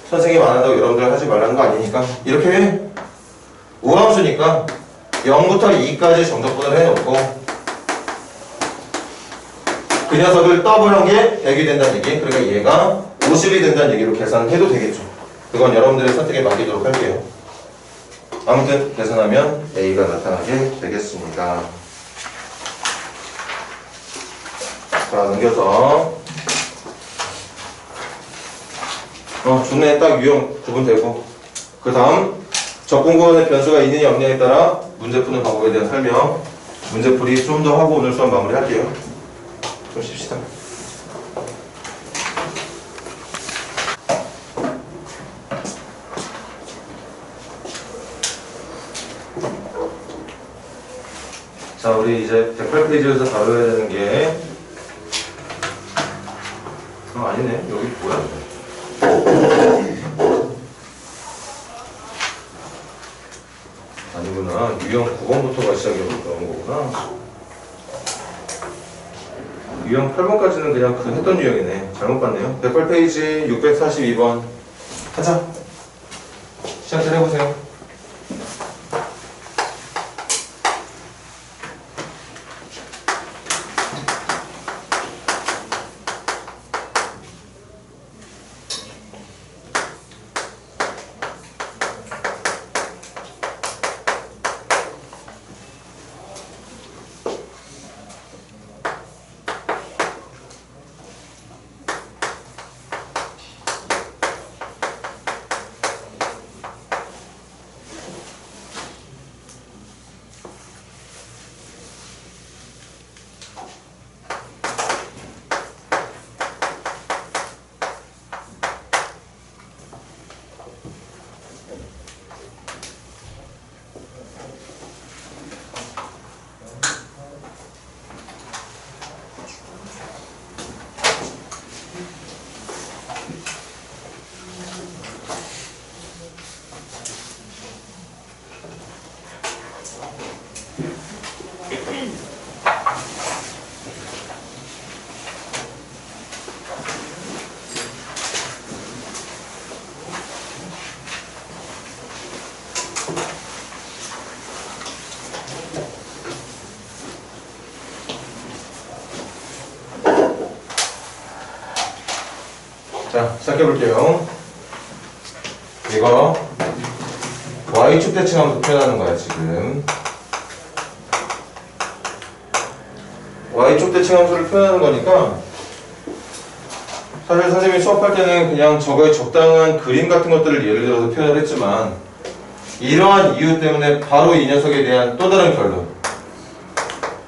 선생님 안 한다고 여러분들 하지 말라는 거 아니니까 이렇게 해. 우함수니까 0부터 2까지 정적분을 해놓고 그 녀석을 더블한 게 100이 된다는 얘기. 그러니까 얘가 50이 된다는 얘기로 계산해도 되겠죠. 그건 여러분들의 선택에 맡기도록 할게요. 아무튼 계산하면 A가 나타나게 되겠습니다. 자, 넘겨서 좋네. 딱 유형 구분되고 그 다음 적분구간의 변수가 있느냐 없느냐에 따라 문제 푸는 방법에 대한 설명 문제풀이 좀 더 하고 오늘 수업 마무리할게요. 좀 쉽시다. 자, 우리 이제 108페이지에서 다뤄야 되는 게 아니네. 여기 뭐야? 아니구나. 유형 9번부터가 시작이 나온 거구나. 유형 8번까지는 그냥 그 했던 유형이네. 잘못 봤네요. 108페이지 642번 하자. 시작을 해보세요. 자, 시작해볼게요. 이거 Y축 대칭함수 표현하는 거야, 지금. Y축 대칭함수를 표현하는 거니까 사실 선생님이 수업할 때는 그냥 저거에 적당한 그림 같은 것들을 예를 들어서 표현을 했지만 이러한 이유 때문에 바로 이 녀석에 대한 또 다른 결론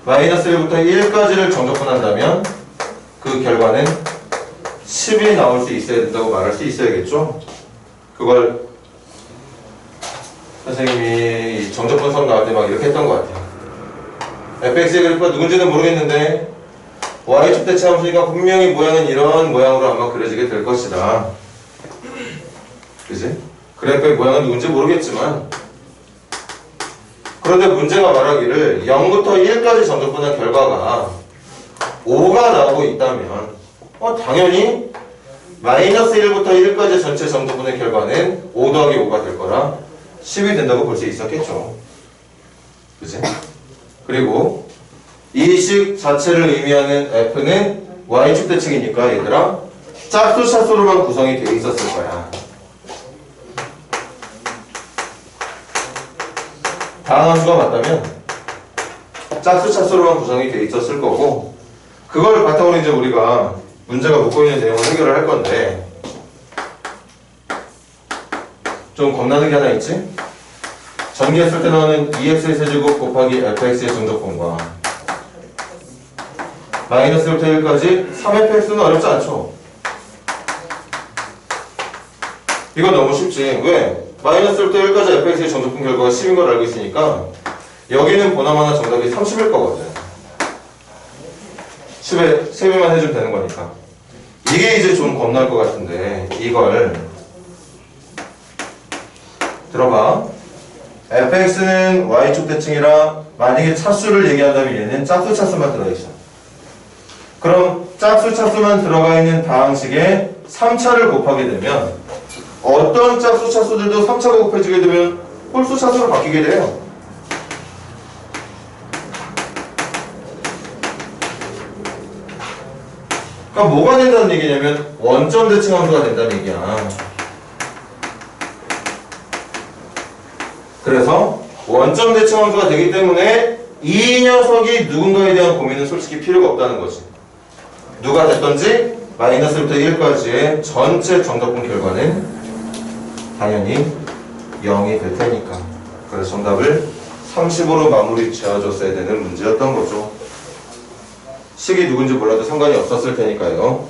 마이너스 1부터 1까지를 정적분한다면 그 결과는 10이 나올 수 있어야 된다고 말할 수 있어야겠죠? 그걸 선생님이 정적분 수업 나올 때 막 이렇게 했던 것 같아요. fx의 그래프가 누군지는 모르겠는데 y축 대칭함수니까 분명히 모양은 이런 모양으로 아마 그려지게 될 것이다. 그지? 그래프의 모양은 누군지 모르겠지만 그런데 문제가 말하기를 0부터 1까지 정적분한 결과가 5가 나오고 있다면 당연히 마이너스 1부터 1까지 전체 정적분의 결과는 5 더하기 5가 될 거라 10이 된다고 볼 수 있었겠죠. 그치? 그리고 이 식 자체를 의미하는 f는 y축 대칭이니까 얘들아 짝수 차수로만 구성이 되어 있었을 거야. 다항함수가 맞다면 짝수 차수로만 구성이 되어 있었을 거고 그걸 바탕으로 이제 우리가 문제가 묻고 있는 내용을 해결을 할 건데 좀 겁나는 게 하나 있지? 전개했을 때 나오는 2x의 세제곱 곱하기 fx의 정적분과 마이너스 1부터 1까지 3fx는 어렵지 않죠? 이거 너무 쉽지. 왜? 마이너스 1부터 1까지 fx의 정적분 결과가 10인 걸 알고 있으니까 여기는 보나마나 정답이 30일 거거든. 10에 3배만 해주면 되는 거니까. 이게 이제 좀 겁날 것 같은데 이걸 들어봐. fx는 y축 대칭이라 만약에 차수를 얘기한다면 얘는 짝수 차수만 들어있어. 그럼 짝수 차수만 들어가 있는 다항식에 3차를 곱하게 되면 어떤 짝수 차수들도 3차가 곱해지게 되면 홀수 차수로 바뀌게 돼요. 그러니까 뭐가 된다는 얘기냐면 원점 대칭함수가 된다는 얘기야. 그래서 원점 대칭 함수가 되기 때문에 이 녀석이 누군가에 대한 고민은 솔직히 필요가 없다는 거지. 누가 됐던지 마이너스부터 1까지의 전체 정답분 결과는 당연히 0이 될 테니까. 그래서 정답을 30으로 마무리 지어줬어야 되는 문제였던 거죠. 식이 누군지 몰라도 상관이 없었을 테니까요.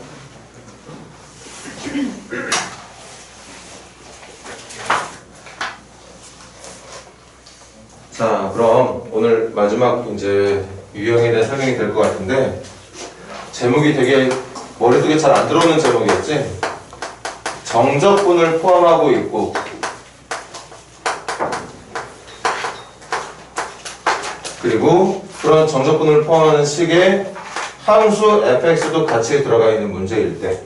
자, 그럼 오늘 마지막 이제 유형에 대한 설명이 될 것 같은데, 제목이 되게 머릿속에 잘 안 들어오는 제목이었지? 정적분을 포함하고 있고, 그리고 그런 정적분을 포함하는 식의 함수 fx도 같이 들어가 있는 문제일 때,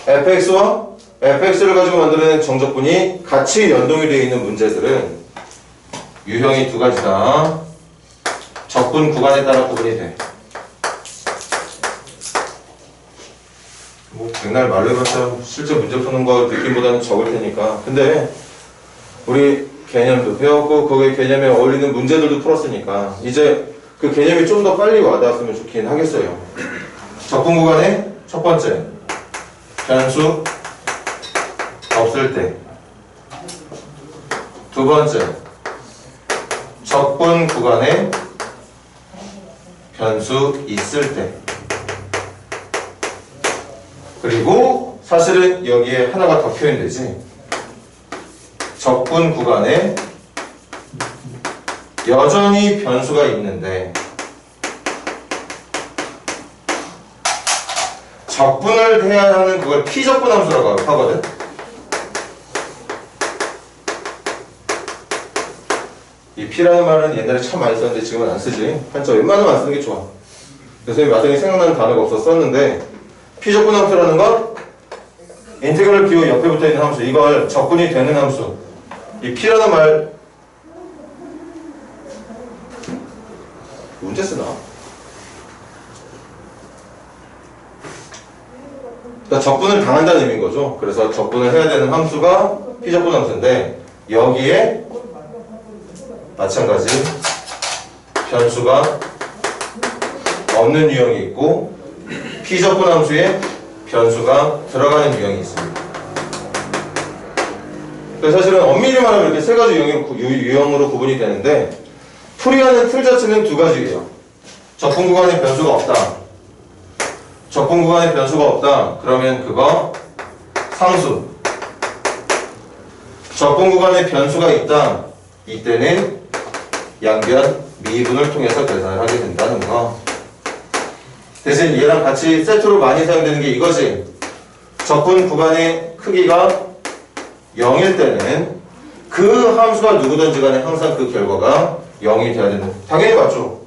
fx와 fx를 가지고 만들어낸 정적분이 같이 연동이 되어 있는 문제들은 유형이 두 가지다. 적분 구간에 따라 구분이 돼. 뭐 백날 말로 해봤자 실제 문제 푸는 거 느낌보다는 적을 테니까. 근데 우리 개념도 배웠고 거기에 개념에 어울리는 문제들도 풀었으니까 이제 그 개념이 좀 더 빨리 와닿았으면 좋긴 하겠어요. 적분 구간의 첫 번째, 변수 없을 때. 두 번째, 적분 구간에 변수 있을 때. 그리고 사실은 여기에 하나가 더 표현되지. 적분 구간에 여전히 변수가 있는데 적분을 해야 하는 그걸 피적분 함수라고 하거든. 이 P라는 말은 옛날에 참 많이 썼는데 지금은 안 쓰지. 한자 웬만하면 안 쓰는 게 좋아. 그래서 마땅히 생각나는 단어가 없어 썼는데, P적분 함수라는 건 인테그럴 기호 옆에 붙어 있는 함수, 이걸 적분이 되는 함수. 이 P라는 말 문제 쓰나? 그러니까 적분을 당한다는 의미인 거죠. 그래서 적분을 해야 되는 함수가 P적분 함수인데, 여기에 마찬가지 변수가 없는 유형이 있고 P적분 함수에 변수가 들어가는 유형이 있습니다. 그래서 사실은 엄밀히 말하면 이렇게 세 가지 유형으로 구분이 되는데, 풀이하는 틀 자체는 두 가지예요. 적분 구간에 변수가 없다. 적분 구간에 변수가 없다. 그러면 그거 상수. 적분 구간에 변수가 있다. 이때는 양변 미분을 통해서 계산을 하게 된다는 거. 대신 얘랑 같이 세트로 많이 사용되는 게 이거지. 적분 구간의 크기가 0일 때는 그 함수가 누구든지 간에 항상 그 결과가 0이 돼야 되는. 당연히 맞죠.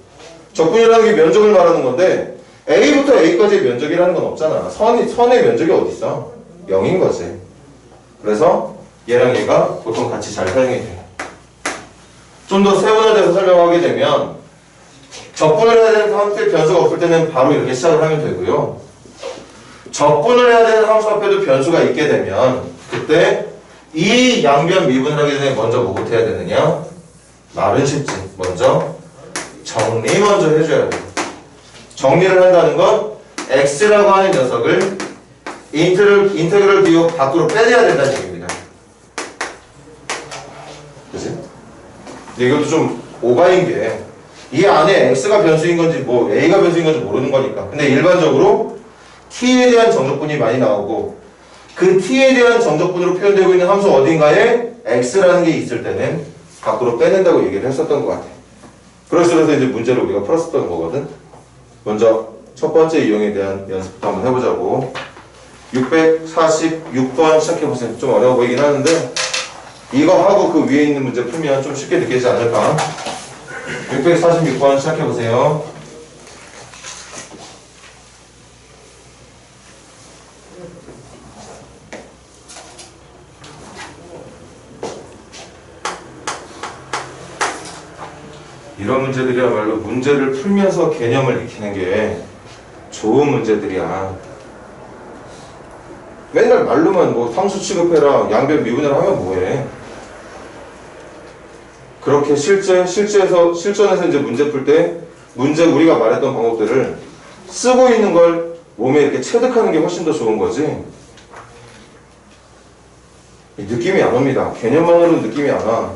적분이라는 게 면적을 말하는 건데 A부터 A까지의 면적이라는 건 없잖아. 선의 면적이 어디 있어? 0인 거지. 그래서 얘랑 얘가 보통 같이 잘 사용이 돼. 좀 더 세분화돼서 설명하게 되면 적분을 해야 되는 함수에 변수가 없을 때는 바로 이렇게 시작을 하면 되고요. 적분을 해야 되는 함수 앞에도 변수가 있게 되면 그때 이 양변 미분을 하기 전에 먼저 뭐부터 해야 되느냐? 말은 쉽지. 먼저 정리 먼저 해줘야 돼. 정리를 한다는 건 x라고 하는 녀석을 인테그럴 기호 밖으로 빼내야 된다는 얘기입니다. 그치? 근데 이것도 좀 오바인 게 이 안에 x가 변수인 건지 뭐 a가 변수인 건지 모르는 거니까. 근데 일반적으로 t에 대한 정적분이 많이 나오고 그 t에 대한 정적분으로 표현되고 있는 함수 어딘가에 x라는 게 있을 때는 밖으로 빼낸다고 얘기를 했었던 것 같아. 그래서 이제 문제를 우리가 풀었었던 거거든. 먼저 첫 번째 유형에 대한 연습부터 한번 해보자고. 646번 시작해보세요. 좀 어려워 보이긴 하는데 이거 하고 그 위에 있는 문제 풀면 좀 쉽게 느끼지 않을까? 646번 시작해보세요. 이런 문제들이야말로 문제를 풀면서 개념을 익히는 게 좋은 문제들이야. 맨날 말로만 뭐 상수 취급해라, 양변 미분해라 하면 뭐해? 그렇게 실전에서 이제 문제 풀 때 문제 우리가 말했던 방법들을 쓰고 있는 걸 몸에 이렇게 체득하는 게 훨씬 더 좋은 거지. 이 느낌이 안 옵니다. 개념만으로는 느낌이 안 와.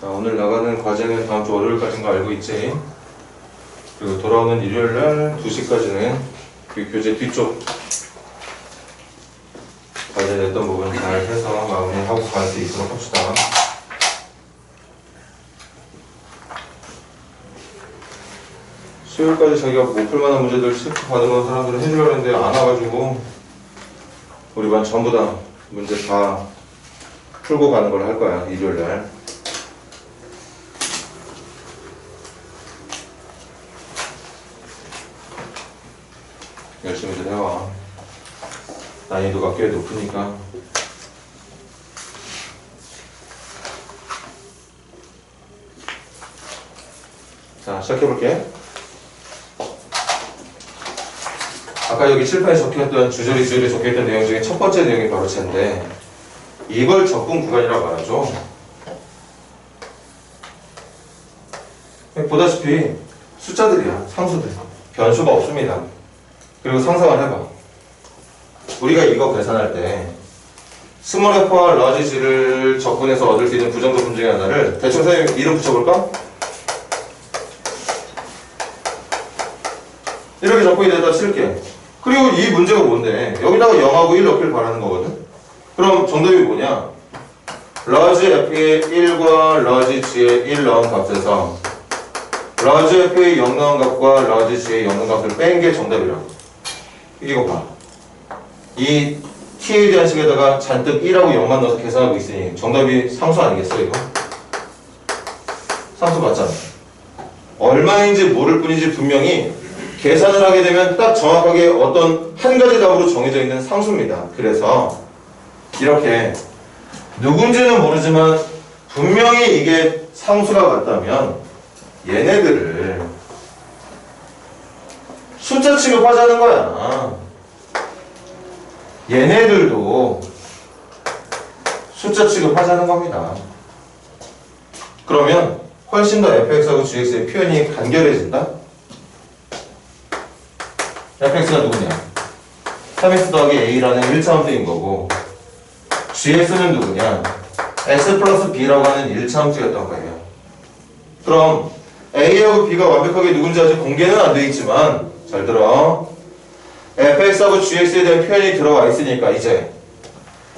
자, 오늘 나가는 과제는 다음 주 월요일까지인 거 알고 있지? 그리고 돌아오는 일요일날 2시까지는 그 교재 뒤쪽 과제 냈던 부분 잘 해서 마무리하고 갈 수 있도록 합시다. 수요일까지 자기가 못 풀만한 문제들 체크 받으면 사람들은 해주려고 했는데 안 와가지고 우리 반 전부 다 문제 다 풀고 가는 걸 할 거야, 일요일날. 열심히들 해와. 난이도가 꽤 높으니까. 자, 시작해볼게. 아까 여기 칠판에 적혀있던 주저리 적혀있던 내용 중에 첫 번째 내용이 바로 쟤인데 이걸 적분 구간이라고 말하죠. 보다시피 숫자들이야. 상수들. 변수가 없습니다. 그리고 상상을 해봐. 우리가 이거 계산할 때 스몰 f와 라지 g를 적분해서 얻을 수 있는 부정적분 중에 하나를 대충 선생님 이름 붙여볼까? 이렇게 적분이 되다 칠게. 그리고 이 문제가 뭔데? 여기다가 0하고 1 넣기를 바라는 거거든? 그럼 정답이 뭐냐? 라지 f의 1과 라지 g의 1 넣은 값에서 라지 f의 0 넣은 값과 라지 g의 0 넣은 값을 뺀 게 정답이라고. 이거 봐. 이 t에 대한 식에다가 잔뜩 1하고 0만 넣어서 계산하고 있으니 정답이 상수 아니겠어 이거? 상수 맞잖아. 얼마인지 모를 뿐이지 분명히 계산을 하게 되면 딱 정확하게 어떤 한 가지 답으로 정해져 있는 상수입니다. 그래서 이렇게 누군지는 모르지만 분명히 이게 상수가 맞다면 얘네들을 숫자 취급하자는 거야. 얘네들도 숫자 취급하자는 겁니다. 그러면 훨씬 더 fx하고 gx의 표현이 간결해진다? fx가 누구냐? 3x 더하기 a라는 1차함수인 거고 gx는 누구냐? x 플러스 b라고 하는 1차함수였던 거예요. 그럼 a하고 b가 완벽하게 누군지 아직 공개는 안 돼 있지만 잘 들어. fx하고 gx에 대한 표현이 들어와 있으니까 이제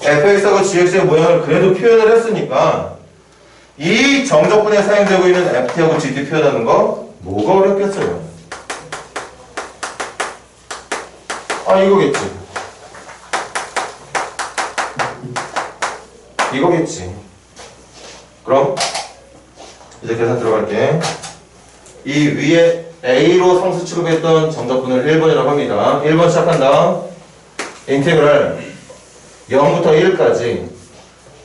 fx하고 gx의 모양을 그래도 표현을 했으니까 이 정적분에 사용되고 있는 ft하고 gt 표현하는 거 뭐가 어렵겠어요? 아 이거겠지. 이거겠지. 그럼 이제 계산 들어갈게. 이 위에 A로 상수 취급했던 정적분을 1번이라고 합니다. 1번 시작한다. 인테그랄 0부터 1까지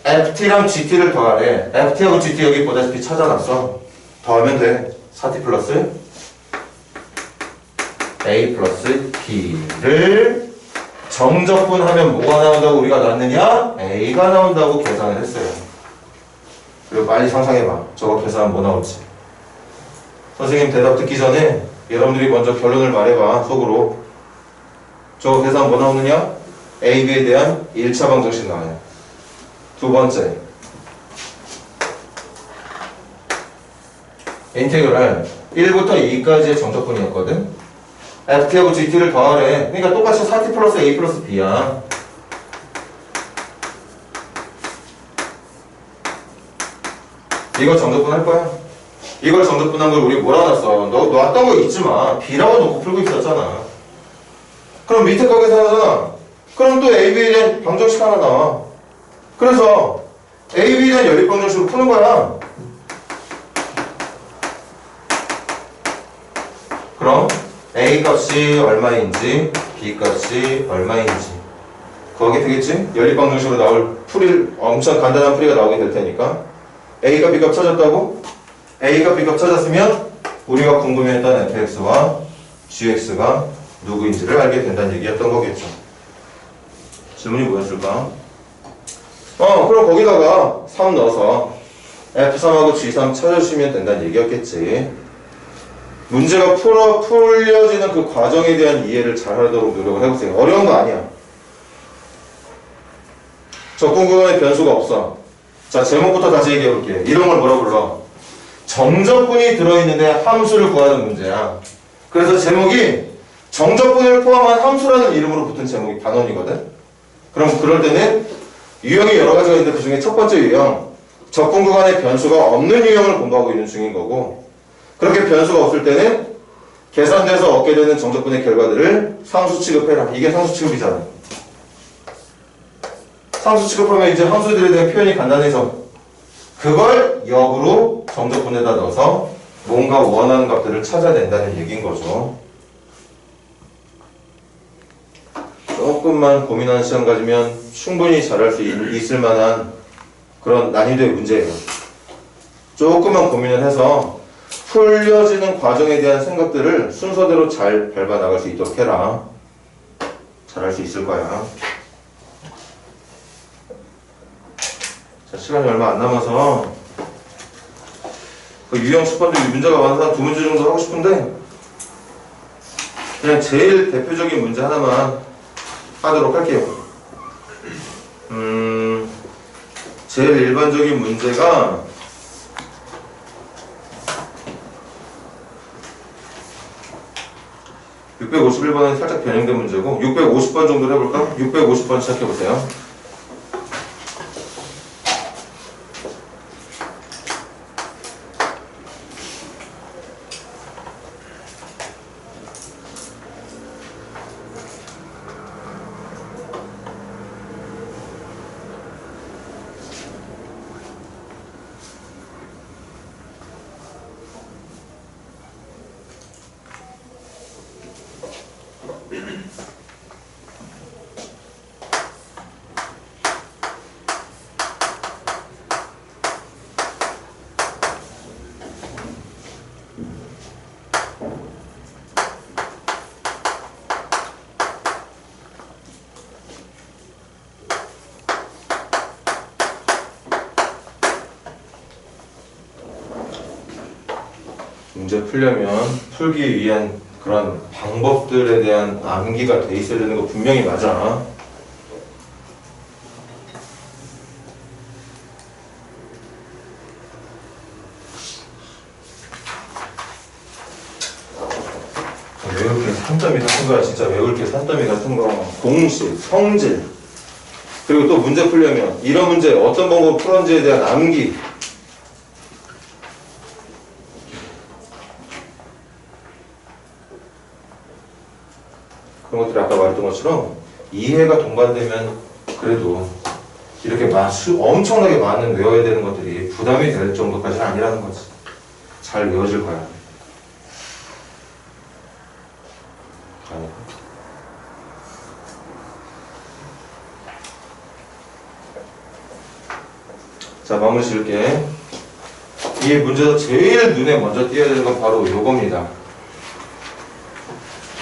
FT랑 GT를 더하래. FT하고 GT 여기 보다시피 찾아놨어. 더하면 돼. 4T 플러스 A 플러스 B를 정적분하면 뭐가 나온다고 우리가 놨느냐? A가 나온다고 계산을 했어요. 그리고 빨리 상상해봐. 저거 계산하면 뭐 나올지. 선생님 대답 듣기 전에 여러분들이 먼저 결론을 말해봐. 속으로. 저거 계산 뭐 나오느냐? A, B에 대한 1차 방정식 나와요. 두 번째, 인테그랄 1부터 2까지의 정적분이었거든. ft하고 gt를 더하래. 그러니까 똑같이 4t 플러스 a 플러스 b야. 이거 정적분 할 거야? 이걸 정적분한 걸 우리 뭐라 놨어? 너 놨던 거 잊지 마. b라고 놓고 풀고 있었잖아. 그럼 밑에 거 계산하잖아. 그럼 또 a, b에 대한 방정식 하나 나와. 그래서 a, b에 대한 연립 방정식으로 푸는 거야. 그럼 A 값이 얼마인지 B 값이 얼마인지 거기 되겠지? 연립방정식으로 나올 풀이 엄청 간단한 풀이가 나오게 될 테니까 A가 B값 찾았다고? A가 B값 찾았으면 우리가 궁금해했던 fx와 gx가 누구인지를 알게 된다는 얘기였던 거겠죠. 질문이 뭐였을까? 그럼 거기다가 3 넣어서 f3하고 g3 찾아주시면 된다는 얘기였겠지. 문제가 풀려지는 그 과정에 대한 이해를 잘 하도록 노력을 해보세요. 어려운 거 아니야. 적분 구간에 변수가 없어. 자, 제목부터 다시 얘기해 볼게. 이런 걸 뭐라 불러? 정적분이 들어있는데 함수를 구하는 문제야. 그래서 제목이 정적분을 포함한 함수라는 이름으로 붙은 제목이 단원이거든. 그럼 그럴 때는 유형이 여러 가지가 있는데 그 중에 첫 번째 유형, 적분 구간에 변수가 없는 유형을 공부하고 있는 중인 거고, 그렇게 변수가 없을 때는 계산돼서 얻게 되는 정적분의 결과들을 상수 취급해라. 이게 상수 취급이잖아. 상수 취급하면 이제 함수들에 대한 표현이 간단해서 그걸 역으로 정적분에다 넣어서 뭔가 원하는 값들을 찾아낸다는 얘기인 거죠. 조금만 고민하는 시간 가지면 충분히 잘할 수 있을 만한 그런 난이도의 문제예요. 조금만 고민을 해서 풀려지는 과정에 대한 생각들을 순서대로 잘 밟아 나갈 수 있도록 해라. 잘할 수 있을 거야. 자, 시간이 얼마 안 남아서 그 유형 10번도 문제가 많아서 한 2문제 정도 하고 싶은데 그냥 제일 대표적인 문제 하나만 하도록 할게요. 제일 일반적인 문제가 651번은 살짝 변형된 문제고 650번 정도로 해볼까? 650번 시작해보세요. 문제 풀려면 풀기 위한 그런 방법들에 대한 암기가 돼 있어야 되는 거 분명히 맞아. 외울 게 산더미 같은 거야. 진짜 외울 게 산더미 같은 거. 공식, 성질, 그리고 또 문제 풀려면 이런 문제 어떤 방법으로 풀었는지에 대한 암기. 그런 것들이 아까 말했던 것처럼 이해가 동반되면 그래도 이렇게 엄청나게 많은 외워야 되는 것들이 부담이 될 정도까지는 아니라는 거지. 잘 외워질 거야. 아니. 자, 마무리 지을게. 이 문제에서 제일 눈에 먼저 띄어야 되는 건 바로 요겁니다.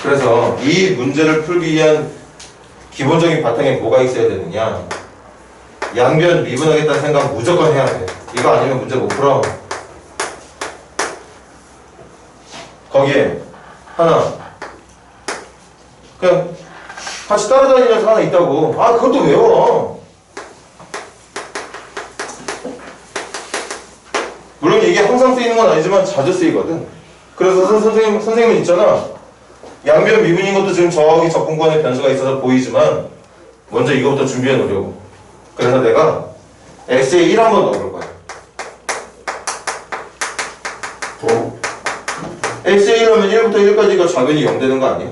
그래서 이 문제를 풀기 위한 기본적인 바탕에 뭐가 있어야 되느냐? 양변 미분하겠다는 생각 무조건 해야 돼. 이거 아니면 문제 못 풀어. 거기에 하나 그냥 같이 따라다니는 녀석 하나 있다고. 아, 그것도 외워. 물론 이게 항상 쓰이는 건 아니지만 자주 쓰이거든. 그래서 선생님은 있잖아. 양변 미분인 것도 지금 저기 적분권에 변수가 있어서 보이지만 먼저 이거부터 준비해 놓으려고. 그래서 내가 x에 1 한번 넣어볼 거야. x에 1 하면 1부터 1까지가 좌변이 0 되는 거 아니야?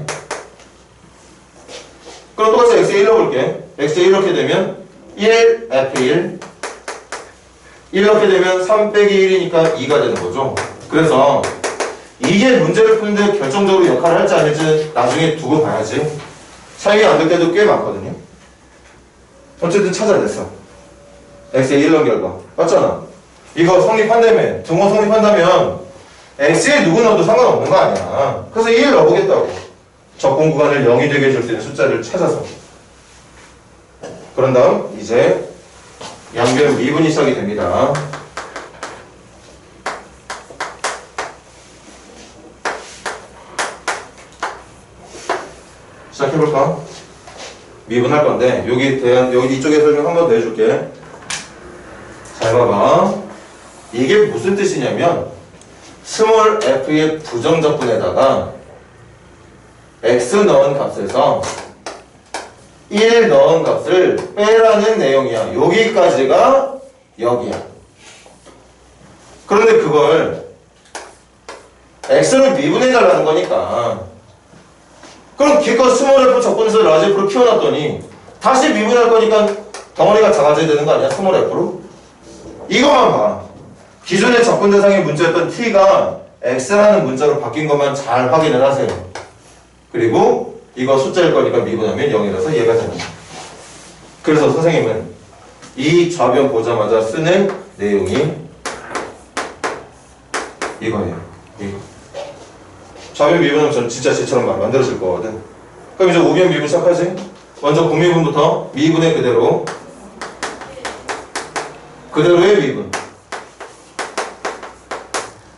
그럼 똑같이 x에 1 넣어볼게. x에 1 넣게 되면 1, f1 1 넣게 되면 3 빼기 1이니까 2가 되는 거죠. 그래서 이게 문제를 푸는데 결정적으로 역할을 할지 안 할지 나중에 두고 봐야지. 사용이 안 될 때도 꽤 많거든요. 어쨌든 찾아냈어. x에 1 넣은 결과 맞잖아. 이거 성립한다며. 등호 성립한다면 x에 누구 넣어도 상관없는 거 아니야. 그래서 1 넣어보겠다고. 적분 구간을 0이 되게 해줄 수 있는 숫자를 찾아서. 그런 다음 이제 양변 미분이 시작이 됩니다. 시작해볼까? 미분할 건데 여기 이쪽에 설명 한 번 더 해줄게. 잘 봐봐. 이게 무슨 뜻이냐면 스몰 f의 부정적분에다가 x 넣은 값에서 1 넣은 값을 빼라는 내용이야. 여기까지가 여기야. 그런데 그걸 x로 미분해달라는 거니까 그럼 기껏 스몰 f 적분에서 라지 f로 키워놨더니 다시 미분할 거니까 덩어리가 작아져야 되는 거 아니야? 스몰 f로? 이것만 봐. 기존의 적분 대상의 문자였던 t가 x라는 문자로 바뀐 것만 잘 확인을 하세요. 그리고 이거 숫자일 거니까 미분하면 0이라서 얘가 되는 거야. 그래서 선생님은 이 좌변 보자마자 쓰는 내용이 이거예요. 이거. 좌변 미분은 전 진짜 쟤처럼 만들어질 거거든. 그럼 이제 우변 미분 시작하지? 먼저 공미분부터 미분의 그대로의 미분.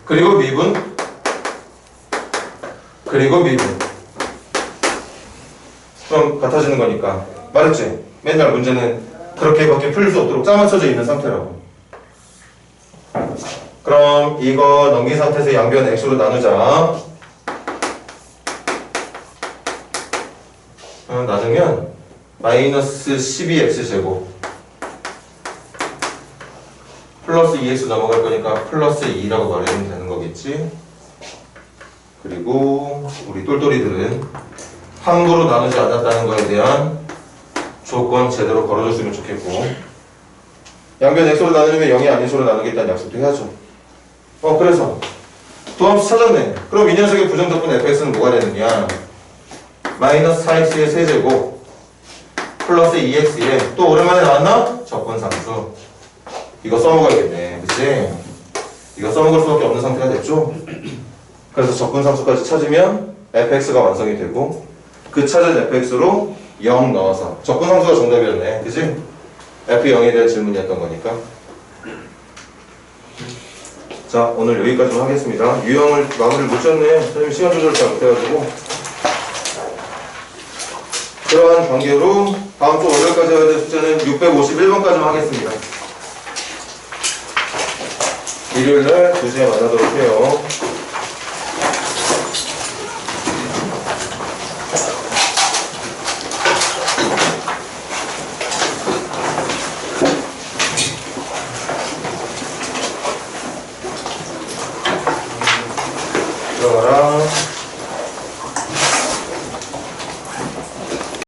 그리고 미분. 그리고 미분. 그럼 같아지는 거니까. 말했지? 맨날 문제는 그렇게밖에 풀릴 수 없도록 짜맞춰져 있는 상태라고. 그럼 이거 넘긴 상태에서 양변 x로 나누자. 나누면 마이너스 12x제곱 플러스 2x 넘어갈 거니까 플러스 2라고 말하면 되는 거겠지. 그리고 우리 똘똘이들은 함부로 나누지 않았다는 거에 대한 조건 제대로 걸어줬으면 좋겠고, 양변 x로 나누면 0이 아닌 수로 나누겠다는 약속도 해야죠. 그래서 도함수 찾았네. 그럼 이 녀석의 부정적분 fx는 뭐가 되느냐? 마이너스 4x의 세제곱 플러스 2x에 또 오랜만에 나왔나? 적분상수. 이거 써먹어야겠네. 그치? 이거 써먹을 수밖에 없는 상태가 됐죠? 그래서 적분상수까지 찾으면 fx가 완성이 되고, 그 찾은 fx로 0 넣어서 적분상수가 정답이었네. 그치? f0에 대한 질문이었던 거니까. 자, 오늘 여기까지만 하겠습니다. 유형을 마무리를 못 지었네. 선생님 시간 조절을 잘 못해가지고. 그러한 관계로 다음 주 월요일까지 해야 될 숙제는 651번까지만 하겠습니다. 일요일날 2시에 만나도록 해요. 들어가라.